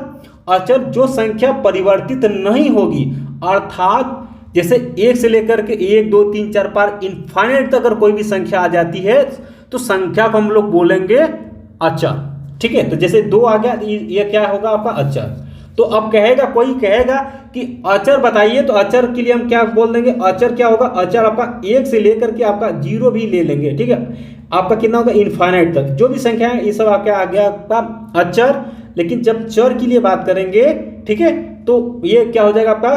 अचर जो संख्या परिवर्तित नहीं होगी, अर्थात जैसे 1 से लेकर के 1 2 3 4 5 इनफाइनाइट तक अगर कोई भी संख्या आ जाती है तो संख्या को हम लोग बोलेंगे अचर, ठीक है। तो जैसे 2 आ गया, ये क्या होगा आपका अचर। तो अब कोई कहेगा कि अचर बताइए, तो अचर के लिए हम क्या बोल देंगे, अचर क्या होगा, अचर आपका 1 से लेकर के आपका 0 भी ले लेंगे, ठीक है, आपका कितना होगा इनफाइनाइट तक, जो भी संख्या है ये सब आपका आ गया आपका अचर। लेकिन जब चर की लिए बात करेंगे, ठीक है, तो ये क्या हो जाएगा आपका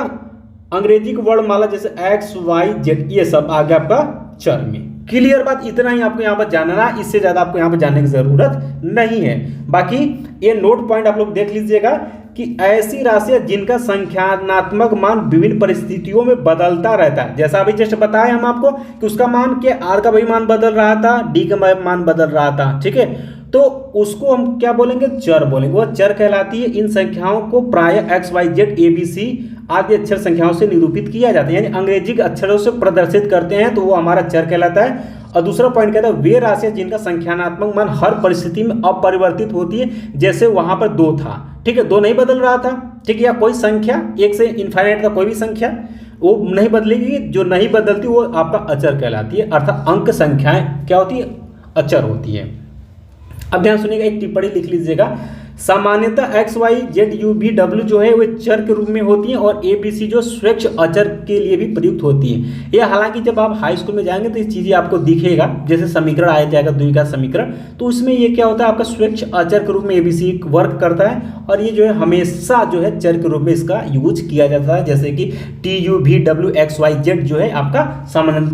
अंग्रेजी की वर्णमाला, जैसे x y z, ये सब आ गया आपका चर में। क्लियर बात, इतना ही आपको यहाँ पर जानना है, इससे ज़्यादा आपको यहाँ पर जानने की ज़रूरत नहीं है। बाकी ये नोट पॉइंट आप लोग देख लीजिएगा कि ऐसी राशियाँ जिनका संख्यात्मक मान विभिन्न परिस्थितियों में बदलता रहता है, जैसा अभी जस्ट बताया हम आपको कि उसका मान क्या, आर का भी मान बदल रहा था, डी का मान बदल रहा था, ठीक है, तो उसको हम क्या बोलेंगे चर बोलेंगे, वो चर कहलाती है। इन संख्याओं को प्राय x y z a b c आदि अक्षर संख्याओं से निरूपित किया जाता है, यानी अंग्रेजी के अक्षरों से प्रदर्शित करते हैं, तो वो हमारा चर कहलाता है। और दूसरा पॉइंट कहता है वे राशियां जिनका संख्यात्मक मान हर परिस्थिति में अपरिवर्तित होती है, जैसे वहां पर 2 था, ठीक है, 2 नहीं बदल रहा था, ठीक है, या कोई संख्या 1 से इनफाइनाइट का कोई भी संख्या वो नहीं बदलेगी, जो नहीं बदलती वो आपका अचर कहलाती है, अर्थात अंक संख्याएं क्या होती है अचर होती है। अब ध्यान सुनिएगा, एक टिप्पणी लिख लीजिएगा, सामान्यतः x y z u v w जो है वे चर के रूप में होती हैं, और a b c जो स्वेच्छ अचर के लिए भी प्रयुक्त होती है। यह हालांकि जब आप हाई स्कूल में जाएंगे तो ये चीज़ें आपको दिखेगा, जैसे समीकरण आया जाएगा द्विघात समीकरण, तो उसमें ये क्या होता है आपका स्वेच्छ अचर के रूप में a b c वर्क करता है, और ये जो है हमेशा जो है चर के रूप में इसका यूज किया जाता है, जैसे कि t u v w x y z जो है आपका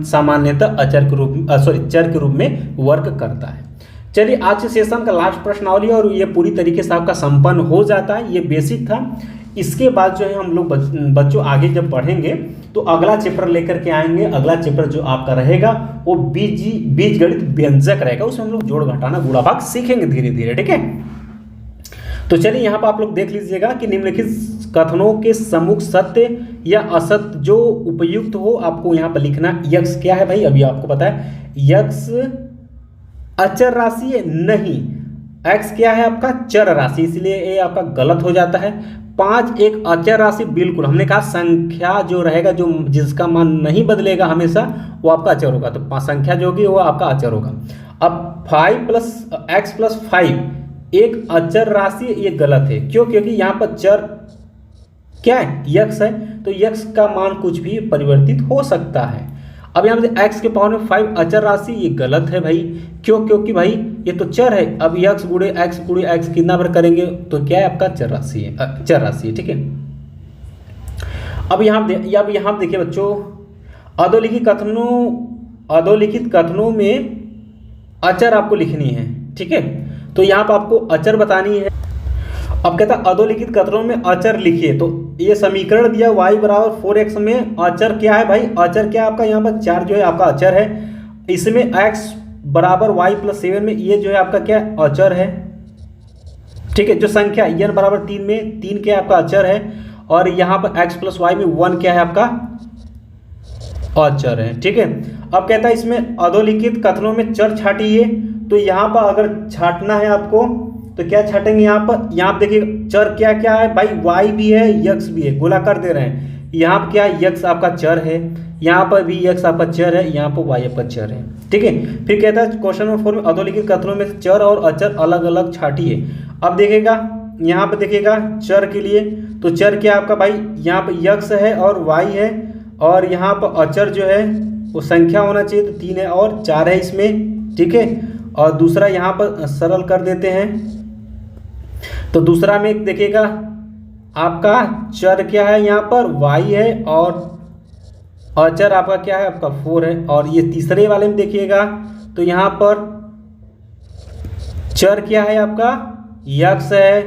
सामान्यतः अचर के रूप चर के रूप में वर्क करता है। चलिए आज के सेशन का लास्ट प्रश्नावली और ये पूरी तरीके से आपका संपन्न हो जाता है। ये बेसिक था। इसके बाद जो है हम लोग बच्चों आगे जब पढ़ेंगे तो अगला चैप्टर लेकर के आएंगे। अगला चैप्टर जो आपका रहेगा वो बीजगणित व्यंजक रहेगा। उसमें हम लोग जोड़ घटाना गुणा भाग सीखेंगे धीरे धीरे, ठीक है। तो चलिए यहाँ पर आप लोग देख लीजिएगा कि निम्नलिखित कथनों के सम्मुख सत्य या असत्य जो उपयुक्त हो आपको यहाँ पर लिखना। यक्स क्या है भाई, अभी आपको पता है यक्स अचर राशि है नहीं, एक्स क्या है आपका चर राशि, इसलिए ये आपका गलत हो जाता है। 5 एक अचर राशि, बिल्कुल हमने कहा संख्या जो रहेगा जो जिसका मान नहीं बदलेगा हमेशा वो आपका अचर होगा, तो संख्या जो होगी वो आपका अचर होगा। अब 5 + x + 5 एक अचर राशि, ये गलत है। क्यों? क्योंकि यहाँ पर चर क्या है, यक्स है, तो यक्स का मान कुछ भी परिवर्तित हो सकता है। अब यहाँ पे x के पावर में 5 अचर राशि, ये गलत है भाई। क्यों? क्योंकि भाई ये तो चर है। अब x गुणे x कितना बार करेंगे तो क्या है आपका चर राशि है, चर राशि है, ठीक है। अब यहाँ देखिए बच्चों, अधोलिखित कथनों में अचर आपको लिखनी है, ठीक है। तो यहाँ पर आपको अचर बतानी है। अब कहता है अधोलिखित कथनों में अचर लिखिए। तो ये समीकरण दिया y = 4x में अचर क्या है भाई, अचर क्या है आपका, यहाँ पर 4 जो है आपका अचर है। इसमें x = y + 7 में ये जो है आपका क्या अचर है, ठीक है। जो संख्या n = 3 में 3 क्या आपका अचर है, और यहाँ पर x + y में 1 क्या है आपका अचर है, ठीक है। अब कहता है इसमें अधोलिखित कथनों में चर छाटिए। तो यहाँ पर अगर छाटना है आपको तो क्या छाटेंगे, यहाँ पर देखिए चर क्या क्या है भाई, y भी है यक्स भी है, गोला कर दे रहे हैं। यहाँ पर क्या है यक्स आपका चर है, यहाँ पर भी यक्स आपका चर है, यहाँ पर y आपका चर है, ठीक है। फिर कहता है क्वेश्चन नंबर 4 में अधोलिखित कथनों में चर और अचर अलग अलग छाटिए। अब देखिएगा यहाँ पर देखिएगा चर के लिए, तो चर क्या आपका भाई, यहाँ पर यक्स है और y है, और यहाँ पर अचर जो है वो संख्या होना चाहिए, तो 3 है और 4 है इसमें, ठीक है। और दूसरा यहाँ पर सरल कर देते हैं, तो दूसरा में देखिएगा आपका चर क्या है, यहाँ पर y है, और अचर आपका क्या है आपका 4 है। और ये तीसरे वाले में देखिएगा तो यहाँ पर चर क्या है आपका यक्स है,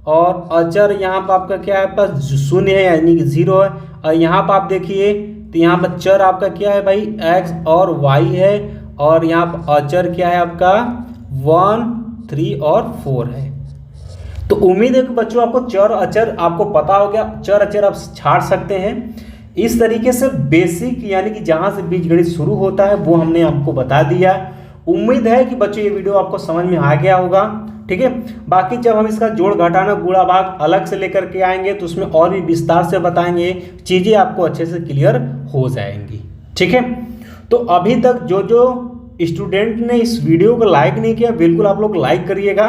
और अचर यहाँ पर आपका क्या है आपका 0 है यानी कि 0 है। और यहाँ पर आप देखिए तो यहाँ पर चर आपका क्या है भाई x और y है, और यहाँ पर अचर क्या है आपका 1, 3 और 4 है। तो उम्मीद है कि बच्चों आपको चर अचर आपको पता हो गया, चर अचर आप छाट सकते हैं। इस तरीके से बेसिक यानी कि जहाँ से बीजगणित शुरू होता है वो हमने आपको बता दिया। उम्मीद है कि बच्चों ये वीडियो आपको समझ में आ गया होगा, ठीक है। बाकी जब हम इसका जोड़ घटाना गुणा भाग अलग से लेकर के आएंगे तो उसमें और भी विस्तार से बताएंगे, चीज़ें आपको अच्छे से क्लियर हो जाएंगी, ठीक है। तो अभी तक जो स्टूडेंट ने इस वीडियो को लाइक नहीं किया, बिल्कुल आप लोग लाइक करिएगा,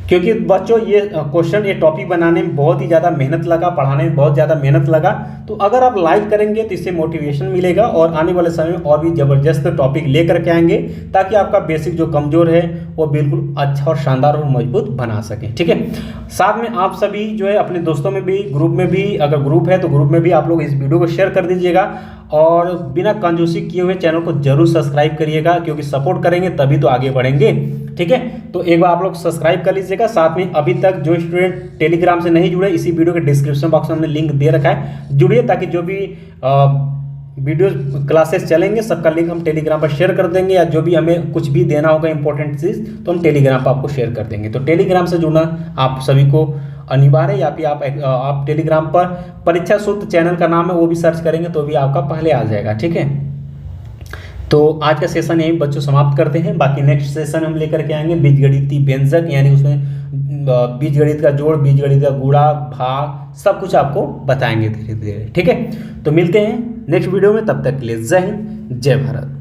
क्योंकि बच्चों ये क्वेश्चन ये टॉपिक बनाने में बहुत ही ज़्यादा मेहनत लगा, पढ़ाने में बहुत ज़्यादा मेहनत लगा। तो अगर आप लाइक करेंगे तो इससे मोटिवेशन मिलेगा और आने वाले समय में और भी ज़बरदस्त टॉपिक लेकर के आएंगे, ताकि आपका बेसिक जो कमज़ोर है वो बिल्कुल अच्छा और शानदार और मजबूत बना सकें, ठीक है। साथ में आप सभी जो है अपने दोस्तों में भी, ग्रुप में भी, अगर ग्रुप है तो ग्रुप में भी आप लोग इस वीडियो को शेयर कर दीजिएगा, और बिना कंजूसी किए हुए चैनल को जरूर सब्सक्राइब करिएगा, क्योंकि सपोर्ट करेंगे तभी तो आगे बढ़ेंगे, ठीक है। तो एक बार आप लोग सब्सक्राइब कर लीजिएगा। साथ में अभी तक जो स्टूडेंट टेलीग्राम से नहीं जुड़े, इसी वीडियो के डिस्क्रिप्शन बॉक्स में हमने लिंक दे रखा है, जुड़िए, ताकि जो भी वीडियो क्लासेस चलेंगे सबका लिंक हम टेलीग्राम पर शेयर कर देंगे, या जो भी हमें कुछ भी देना होगा इंपॉर्टेंट चीज़ तो हम टेलीग्राम पर आपको शेयर कर देंगे। तो टेलीग्राम से जुड़ना आप सभी को अनिवार्य है, या फिर आप टेलीग्राम पर परीक्षा सूत्र चैनल का नाम है वो भी सर्च करेंगे तो भी आपका पहले आ जाएगा, ठीक है। तो आज का सेशन यही बच्चों समाप्त करते हैं। बाकी नेक्स्ट सेशन हम लेकर के आएंगे बीजगणितीय व्यंजक, यानी उसमें बीजगणित का जोड़, बीजगणित का गुणा भाग सब कुछ आपको बताएंगे धीरे धीरे, ठीक है। तो मिलते हैं नेक्स्ट वीडियो में, तब तक के लिए जय हिंद, जय भारत।